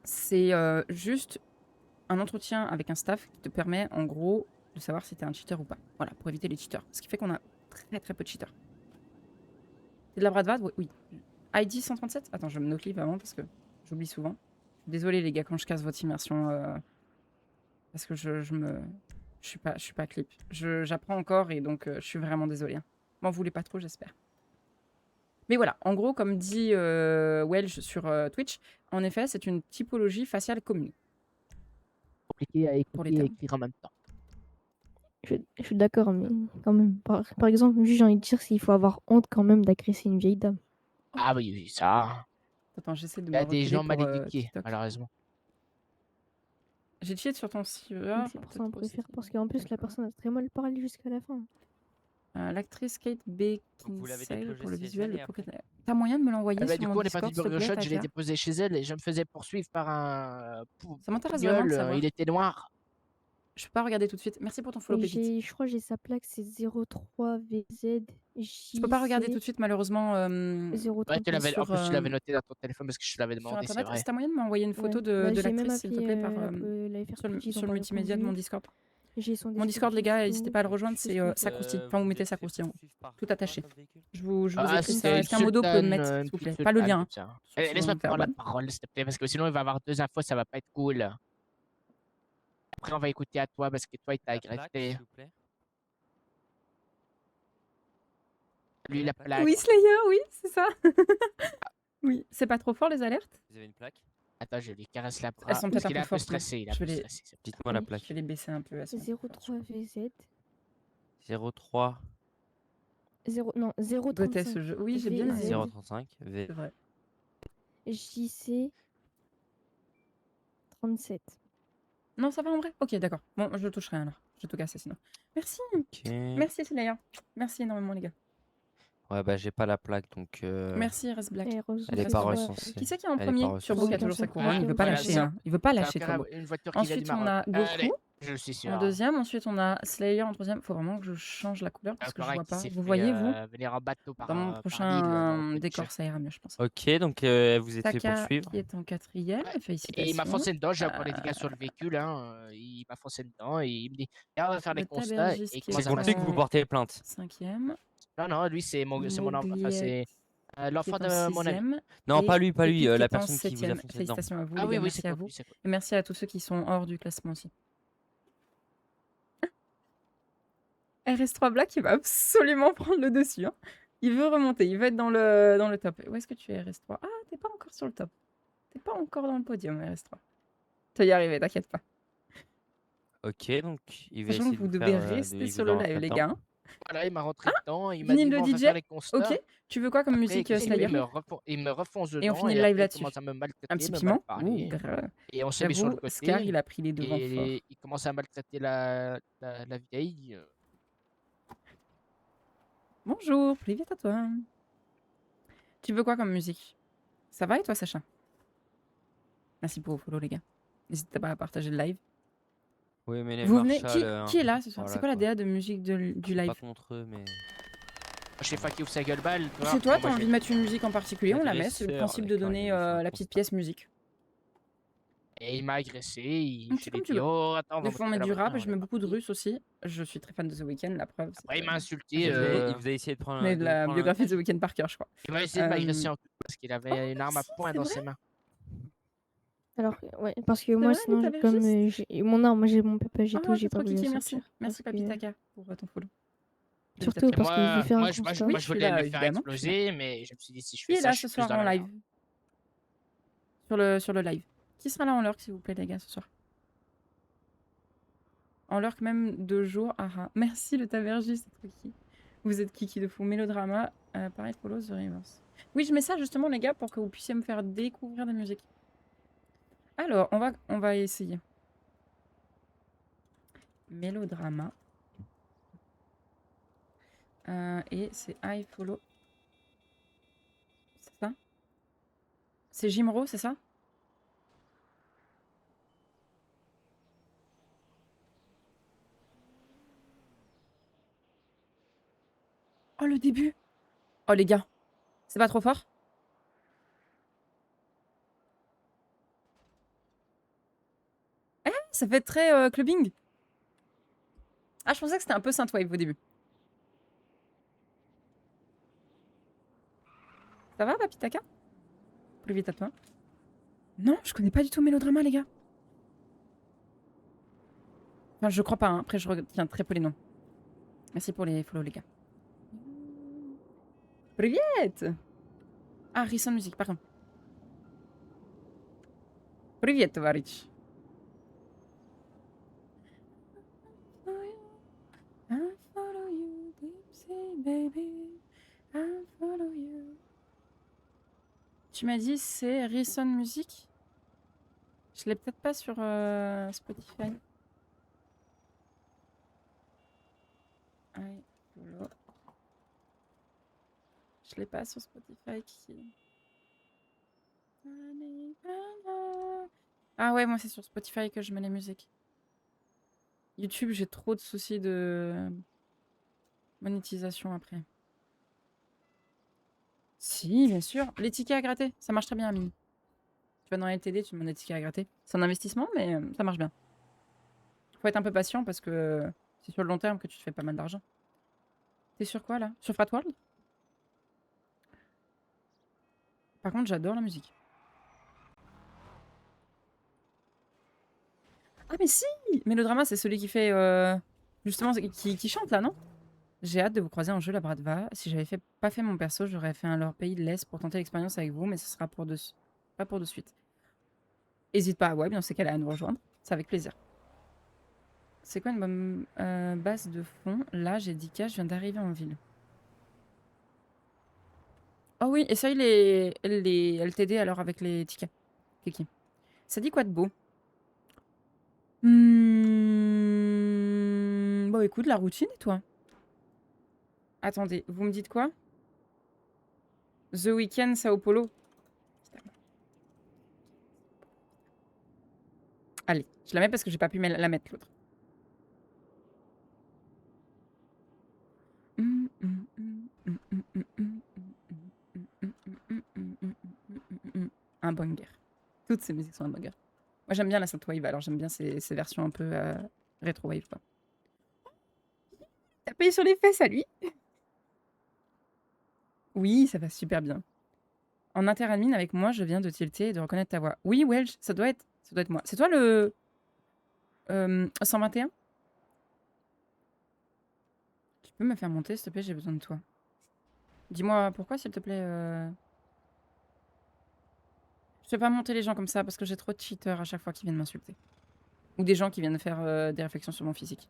C'est juste... un entretien avec un staff qui te permet en gros de savoir si t'es un cheater ou pas. Voilà, pour éviter les cheaters. Ce qui fait qu'on a très très peu de cheaters. C'est de la bradvade? Oui. ID 137? Attends, je me no-clip avant parce que j'oublie souvent. Désolé les gars quand je casse votre immersion. Parce que je suis pas clip. J'apprends encore et donc je suis vraiment désolé. Hein. M'en voulez pas trop, j'espère. Mais voilà, en gros, comme dit Welsh sur Twitch, en effet, c'est une typologie faciale commune. Compliqué à écouter et écrire en même temps. Je suis d'accord, mais quand même. Par exemple, juste, j'ai envie de dire s'il faut avoir honte quand même d'agresser une vieille dame. Ah oui, oui, ça. Attends, j'essaie de Il me y a des reculer gens pour, mal éduqués, TikTok. malheureusement. J'ai cheat sur ton serveur. C'est pour ça qu'on préfère, parce qu'en plus, la personne a très mal parlé jusqu'à la fin. L'actrice Kate Beckinsale pour le visuel. et Le après- Pocket... T'as moyen de me l'envoyer sur Du mon coup, on est Discord, parti s'il de te Burger plaît, Shot, je l'ai Taika déposé chez elle et je me faisais poursuivre par un Ça m'intéresse gueule, vraiment de savoir. il était noir. Je peux pas regarder tout de suite. Merci pour ton follow, Pépite. Je crois que j'ai sa plaque, c'est 03VZ. Je peux pas regarder tout de suite, malheureusement. Ouais, tu l'avais, en plus, tu l'avais noté dans ton téléphone parce que je te l'avais Sur demandé, c'est internet, vrai. est-ce que t'as moyen de m'envoyer une photo Ouais. de, Bah, de j'ai même l'actrice, s'il te plaît, par, appelé la faire sur le, petit, ils ont sur le pas multimédia de mon répondu. Discord. J'ai son Mon Discord, les gars, n'hésitez pas à le rejoindre, je c'est fais Sacrousti. Enfin, vous mettez Sacrousti en haut. Tout attaché. Je vous Ah, écris c'est ça. Est-ce qu'un modo peut le mettre, s'il vous plaît? Pas le lien. Hein. Sinon, Laisse-moi me faire prendre la ban. parole, s'il te plaît, parce que sinon il va avoir deux infos, ça va pas être cool. Après, on va écouter à toi parce que toi, il t'a agressé. Lui, la plaque. Oui, Slayer, oui, c'est ça. Oui, c'est pas trop fort les alertes? Vous avez une plaque? Attends, je lui caresse la bras. Elles sont Parce peut-être qu'il un est peu un peu fortes. stressé. Il est un peu stressé. Dites-moi la plaque. Je vais les baisser un peu. 03VZ. 03. 035. Votais ce jeu. Oui, j'ai bien aimé. 035. V. C'est vrai. JC 37. Non, ça va en vrai? Ok, d'accord. Bon, je le toucherai alors. Je vais tout casser sinon. Merci. Ok. Merci Slayer. Merci énormément les gars. Ouais, bah j'ai pas la plaque donc. Merci RS Black. Elle est pas recensée. Qui c'est qui est en Elle est premier? pas Turbo qui a recensée. toujours sa couronne. Il veut pas Voilà, lâcher. c'est Hein. Il veut pas lâcher encore Turbo. une voiture qui vient du Ensuite, on Maroc. a Allez, Goku. je le suis sûr. En deuxième, ensuite on a Slayer en troisième. Faut vraiment que je change la couleur parce que je Encore un vois qui pas. s'est Vous fait, voyez vous? venir en bateau par, Dans mon par l'île, dans prochain le décor, Twitch. ça ira mieux, je pense. Ok, donc vous êtes fait Taka poursuivre. qui est en quatrième. Et il Félicitations. m'a foncé dedans, j'ai encore les dégâts sur le véhicule. Hein. Il m'a foncé dedans et il me dit viens, on va faire Le les constats. tabergiste Et il qui est C'est commence à contre lui que vous m'insulter. portez plainte. Cinquième. Non, non, lui, c'est mon enfant. Enfin, c'est l'enfant qui est de en mon ami. sixième, Non, et pas lui, Pépite qui la est en personne qui vous a septième. foncé dedans. Félicitations à vous, Ah les oui, gars, oui, merci c'est à cool, vous. lui, c'est cool. Et merci à tous ceux qui sont hors du classement aussi. RS3 Black, il va absolument prendre le dessus. Hein. Il veut remonter, il veut être dans le top. Où est-ce que tu es, RS3? Ah, t'es pas encore sur le top. T'es pas encore dans le podium, RS3. Tu vas y arriver, t'inquiète pas. Ok, donc il va Sachant essayer que vous de devez faire, rester il sur va le rentrer live, les dedans. gars. Hein. Voilà, il m'a rentré dedans. Il m'a Vinyle dit de bon, on va DJ. faire les constats. Ok. Tu veux quoi comme Après, musique, qu'est-ce qu'il Slayer? fait il me refonce dedans. Et on finit le après, live il là-dessus. commence à me maltraiter, Un petit me mal piment? Ouh, parler. grave. Et on s'est mis sur le J'avoue, côté. Scar, il a pris les devants fort. Et il commence à maltraiter la vieille. Bonjour, plus vite à toi. Tu veux quoi comme musique? Ça va et toi, Sacha? Merci pour vos follow, les gars. N'hésitez pas à partager le live. Oui, mais les Vous venez... Marshall, qui est là ce soir? voilà, C'est quoi la quoi. DA de musique du Je suis live? pas contre eux, mais. Je sais pas qui ouvre sa gueule balle. C'est toi, t'as envie de mettre une musique en particulier, on la met. Agresseur, C'est le principe les de gars, donner ils sont la petite pièce musique. Et il m'a agressé. Il Un petit je comme lui ai tu dit veux. oh, attends, on va Des fois, on monter met la du rap, voiture, je on est mets beaucoup de parti. russe aussi. Je suis très fan de The Weeknd, la preuve. Après, il m'a insulté. Il vous a essayé de prendre Mais de la prendre biographie de The Weeknd par cœur, je crois. Il m'a essayé de m'agresser Euh, en parce qu'il avait une arme à poing c'est dans vrai ses mains. Alors, ouais, parce que moi, vrai, sinon, t'avais comme juste- j'ai mon arme, j'ai mon pépage et tout, Ah, j'ai c'est pas trop voulu kiki, la merci. sortir. Merci, Parce que- Papitaka, pour ton follow. Surtout Et parce que je vais faire un constat. moi, je suis voulais là, le faire évidemment. exploser, mais je me suis dit si je Qui fais est ça, là je suis ce plus soir dans en la live? Sur le live. Qui sera là en lurk, s'il vous plaît, les gars, ce soir? En lurk même 2 jours. Ah, ah. Merci le tavergi, c'est trop kiki. Vous êtes kiki de fou. Mélodrama, pareil, follow The Reverse. Oui, je mets ça justement, les gars, pour que vous puissiez me faire découvrir des musiques. Alors, on va essayer. Mélodrama. Et c'est I follow. C'est ça? C'est Jimro, c'est ça? Oh, le début! Oh, les gars. C'est pas trop fort? Eh, ça fait très clubbing. Ah, je pensais que c'était un peu synthwave au début. Ça va, Papitaka? Plus vite à toi. Non, je connais pas du tout Mélodrama, les gars. Enfin, je crois pas, hein. Après, je retiens très peu les noms. Merci pour les follow, les gars. Привет! Ah, Risson Music, pardon. Привет, товарищ. I follow you, deep sea, baby. I follow you. Tu m'as dit c'est Risson Music? Je l'ai peut-être pas sur Spotify. I follow. Je l'ai pas sur Spotify. Ah ouais, moi c'est sur Spotify que je mets les musiques. YouTube, j'ai trop de soucis de monétisation après. Si, bien sûr. Les tickets à gratter, ça marche très bien, Amine. Tu vas dans la LTD, tu demandes des tickets à gratter. C'est un investissement, mais ça marche bien. Faut être un peu patient parce que c'est sur le long terme que tu te fais pas mal d'argent. T'es sur quoi là? Sur Frat World? Par contre, j'adore la musique. Ah mais si! Mélodrama, c'est celui qui fait justement qui chante là, non? J'ai hâte de vous croiser en jeu la Bradva. Si j'avais pas fait mon perso, j'aurais fait un leur pays de l'Est pour tenter l'expérience avec vous, mais ce sera pour pas pour de suite. Hésite pas à web, dans ces cas-là, à nous rejoindre. C'est avec plaisir. C'est quoi une bonne base de fond? Là, j'ai 10K, je viens d'arriver en ville. Oh oui, essaye les LTD alors avec les tickets. Kiki. Ça dit quoi de beau? Bon, écoute, la routine et toi? Attendez, vous me dites quoi? The Weeknd, Sao Paulo. Allez, je la mets parce que j'ai pas pu la mettre l'autre. Un banger. Toutes ces musiques sont un banger. Moi j'aime bien la synthwave, alors j'aime bien ces versions un peu rétro-wave. T'as payé sur les fesses à lui? Oui, ça va super bien. En interadmin avec moi, je viens de tilter et de reconnaître ta voix. Oui, Welsh, ça doit être moi. C'est toi le 121? Tu peux me faire monter, s'il te plaît, j'ai besoin de toi. Dis-moi pourquoi, s'il te plaît. Je fais pas monter les gens comme ça parce que j'ai trop de cheaters à chaque fois qui viennent m'insulter. Ou des gens qui viennent faire des réflexions sur mon physique.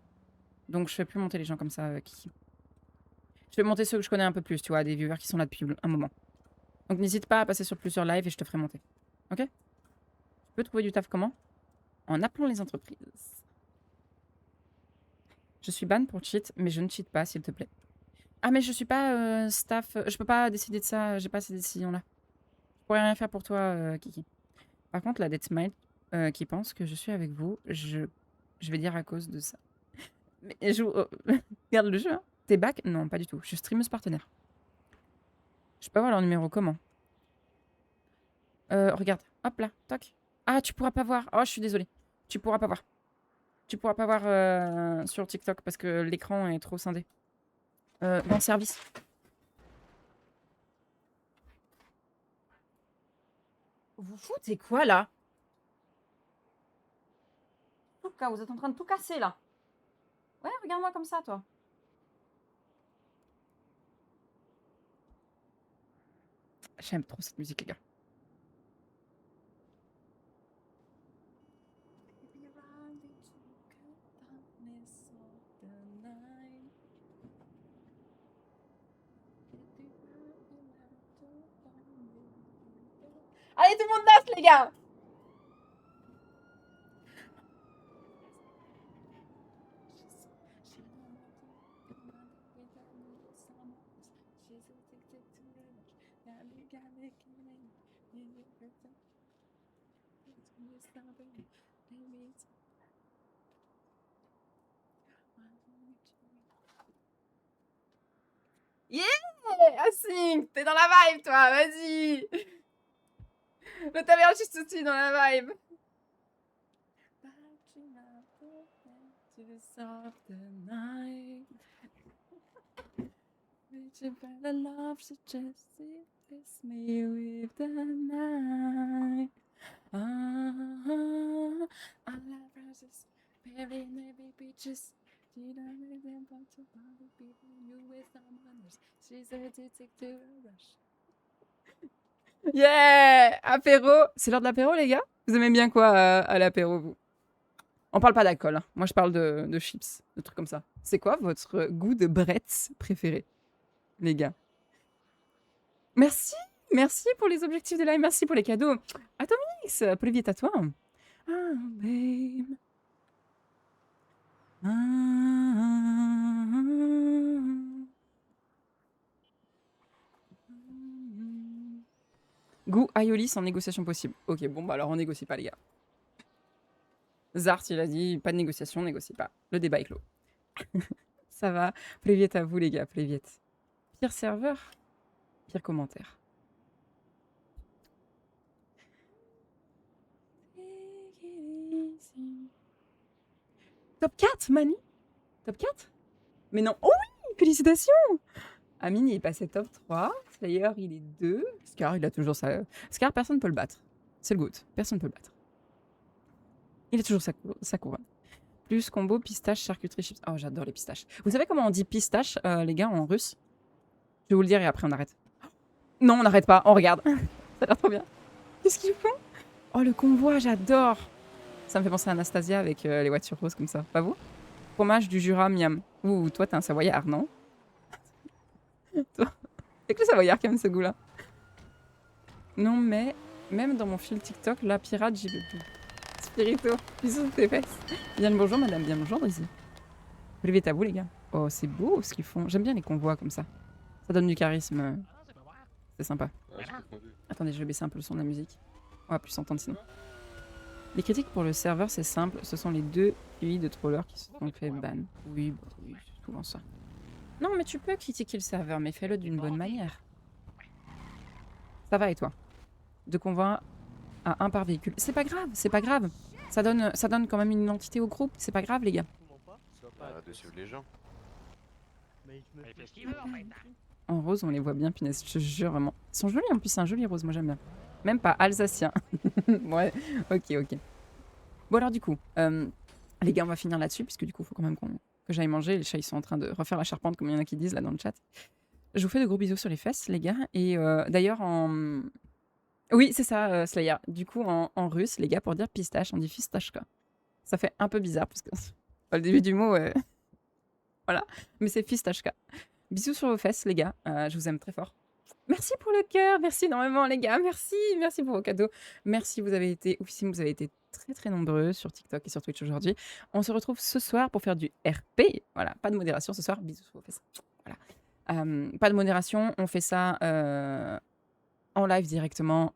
Donc je fais plus monter les gens comme ça, Kiki. Je fais monter ceux que je connais un peu plus, tu vois, des viewers qui sont là depuis un moment. Donc n'hésite pas à passer sur plusieurs lives et je te ferai monter. Ok? Tu peux trouver du taf comment? En appelant les entreprises. Je suis ban pour cheat, mais je ne cheat pas, s'il te plaît. Ah, mais je suis pas staff. Je peux pas décider de ça. J'ai pas ces décisions-là. Je pourrais rien faire pour toi, Kiki. Par contre, la Dead Smile qui pense que je suis avec vous, je vais dire à cause de ça. Mais je regarde le jeu, hein. T'es back? Non, pas du tout. Je suis streameuse partenaire. Je peux avoir leur numéro comment? Regarde. Hop là. Toc. Ah, tu pourras pas voir. Oh, je suis désolée. Tu pourras pas voir. Tu pourras pas voir sur TikTok parce que l'écran est trop scindé. Dans service. Vous foutez quoi là? Tout cas, vous êtes en train de tout casser là. Ouais, regarde-moi comme ça, toi. J'aime trop cette musique, les gars. Allez, tout le monde danse, les gars! Yeah! Async! T'es dans la vibe, toi! Vas-y! Le t'avais juste aussi dans la vibe. Yeah! Apéro! C'est l'heure de l'apéro, les gars? Vous aimez bien quoi à l'apéro, vous? On parle pas d'alcool, hein. Moi je parle de chips, de trucs comme ça. C'est quoi votre goût de Bretz préféré, les gars? Merci! Merci pour les objectifs de live, merci pour les cadeaux. Atomix, Polivier à toi. Ah, babe. Goût Aiolis en négociation possible. Ok, bon, bah alors on négocie pas, les gars. Zart, il a dit pas de négociation, négocie pas. Le débat est clos. Ça va. Привет à vous, les gars. Привет. Pire serveur, pire commentaire. Top 4, Mani? Top 4? Mais non. Oh oui, félicitations! Amine, il est passé top 3. Slayer, il est 2. Scar, il a toujours sa... Scar, personne ne peut le battre. C'est le GOAT. Personne ne peut le battre. Il a toujours sa couronne. Plus combo pistache, charcuterie, chips. Oh, j'adore les pistaches. Vous savez comment on dit pistache, les gars, en russe? Je vais vous le dire et après on arrête. Non, on n'arrête pas. On regarde. Ça a l'air trop bien. Qu'est-ce qu'ils font? Oh, le convoi, j'adore. Ça me fait penser à Anastasia avec les voitures roses comme ça. Pas vous? Fromage du Jura, miam. Ouh, toi, t'es un savoyard, non? Toi, c'est que le savoyard qui aime ce goût-là. Non, mais même dans mon fil TikTok, la pirate, j'y vais plus. Spirito, bisous tes fesses. Bien le bonjour, madame, bien le bonjour, ici. Levez à vous, les gars. Oh, c'est beau ce qu'ils font. J'aime bien les convois comme ça. Ça donne du charisme. C'est sympa. Attendez, je vais baisser un peu le son de la musique. On va plus s'entendre sinon. Les critiques pour le serveur, c'est simple. Ce sont les 2 filles de trollers qui se sont fait ban. Oui, bah oui, c'est souvent ça. Non, mais tu peux critiquer le serveur, mais fais-le d'une bonne manière. Ça va et toi? 2 convois à 1 par véhicule. C'est pas grave, c'est pas grave. Ça donne quand même une identité au groupe. C'est pas grave, les gars. De suivre les gens. En rose, on les voit bien, punaise, je te jure vraiment. Ils sont jolis en plus, c'est un joli rose, moi j'aime bien. Même pas alsacien. Ouais, ok. Bon alors du coup, les gars, on va finir là-dessus, puisque du coup, il faut quand même que j'aille manger. Les chats, ils sont en train de refaire la charpente, comme il y en a qui disent là dans le chat. Je vous fais de gros bisous sur les fesses, les gars. Et d'ailleurs, en... Oui, c'est ça, Slayer. Du coup, en russe, les gars, pour dire pistache, on dit fistashka. Ça fait un peu bizarre, parce que le début du mot... Voilà, mais c'est fistashka. Bisous sur vos fesses, les gars. Je vous aime très fort. Merci pour le cœur. Merci énormément, les gars. Merci pour vos cadeaux. Merci, vous avez été oufissime. Vous avez été très, très nombreux sur TikTok et sur Twitch aujourd'hui. On se retrouve ce soir pour faire du RP. Voilà, pas de modération ce soir. Bisous sur vos fesses. Voilà. Pas de modération. On fait ça en live directement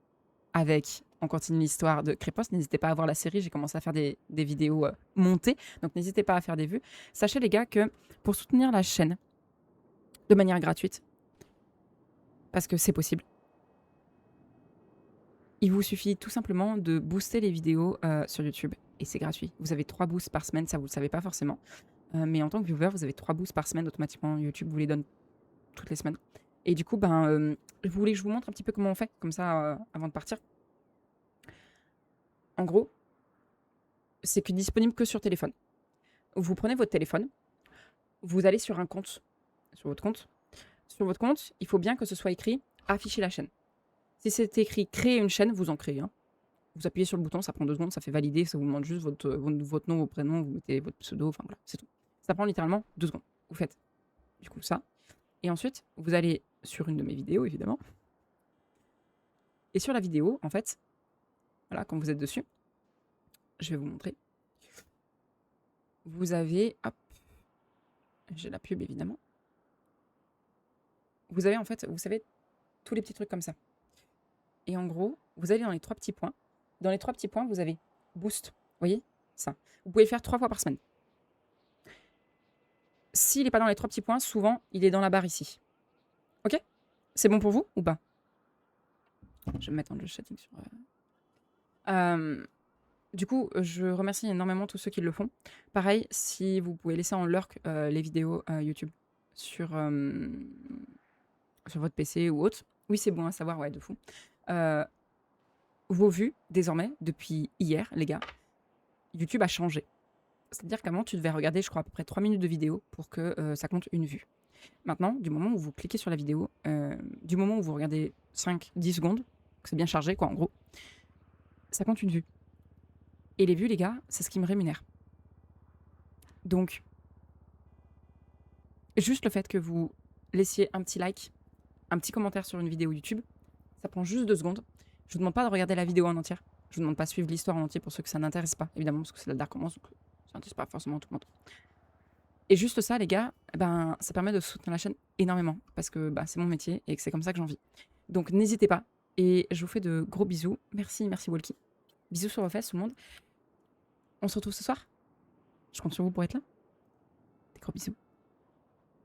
avec... On continue l'histoire de Crépos. N'hésitez pas à voir la série. J'ai commencé à faire des vidéos montées. Donc, n'hésitez pas à faire des vues. Sachez, les gars, que pour soutenir la chaîne de manière gratuite, parce que c'est possible, il vous suffit tout simplement de booster les vidéos sur YouTube. Et c'est gratuit. Vous avez 3 boosts par semaine. Ça, vous ne le savez pas forcément. Mais en tant que viewer, vous avez 3 boosts par semaine. Automatiquement, YouTube vous les donne toutes les semaines. Et du coup, vous voulez que je vous montre un petit peu comment on fait, comme ça, avant de partir. En gros, c'est que disponible que sur téléphone. Vous prenez votre téléphone, vous allez sur un compte, sur votre compte. Sur votre compte, il faut bien que ce soit écrit « Afficher la chaîne ». Si c'est écrit « Créer une chaîne », vous en créez un. Vous appuyez sur le bouton, ça prend 2 secondes, ça fait valider, ça vous demande juste votre nom, vos prénoms, vous mettez votre pseudo, enfin voilà, c'est tout. Ça prend littéralement 2 secondes. Vous faites du coup ça. Et ensuite, vous allez sur une de mes vidéos, évidemment. Et sur la vidéo, en fait, voilà, quand vous êtes dessus, je vais vous montrer. Vous avez... Hop. J'ai la pub, évidemment. Vous avez, en fait, vous savez, tous les petits trucs comme ça. Et en gros, vous allez dans les 3 petits points. Dans les 3 petits points, vous avez Boost. Vous voyez ça. Vous pouvez le faire 3 fois par semaine. S'il n'est pas dans les 3 petits points, souvent, il est dans la barre ici. Ok? C'est bon pour vous ou pas? Je vais me mettre en chatting sur... Du coup, je remercie énormément tous ceux qui le font. Pareil, si vous pouvez laisser en lurk les vidéos YouTube sur votre PC ou autre. Oui, c'est bon à savoir, ouais, de fou. Vos vues, désormais, depuis hier, les gars, YouTube a changé. C'est-à-dire qu'avant, tu devais regarder, je crois, à peu près 3 minutes de vidéo pour que ça compte une vue. Maintenant, du moment où vous cliquez sur la vidéo, du moment où vous regardez 5-10 secondes, que c'est bien chargé, quoi, en gros, ça compte une vue. Et les vues, les gars, c'est ce qui me rémunère. Donc, juste le fait que vous laissiez un petit like, un petit commentaire sur une vidéo YouTube, ça prend juste 2 secondes. Je vous demande pas de regarder la vidéo en entière. Je vous demande pas de suivre l'histoire en entier pour ceux que ça n'intéresse pas, évidemment, parce que c'est la Dark Romance, donc ça n'intéresse pas forcément tout le monde. Et juste ça, les gars, ça permet de soutenir la chaîne énormément, parce que c'est mon métier et que c'est comme ça que j'en vis. Donc, n'hésitez pas. Et je vous fais de gros bisous. Merci Walkie. Bisous sur vos fesses, tout le monde. On se retrouve ce soir. Je compte sur vous pour être là. Des gros bisous.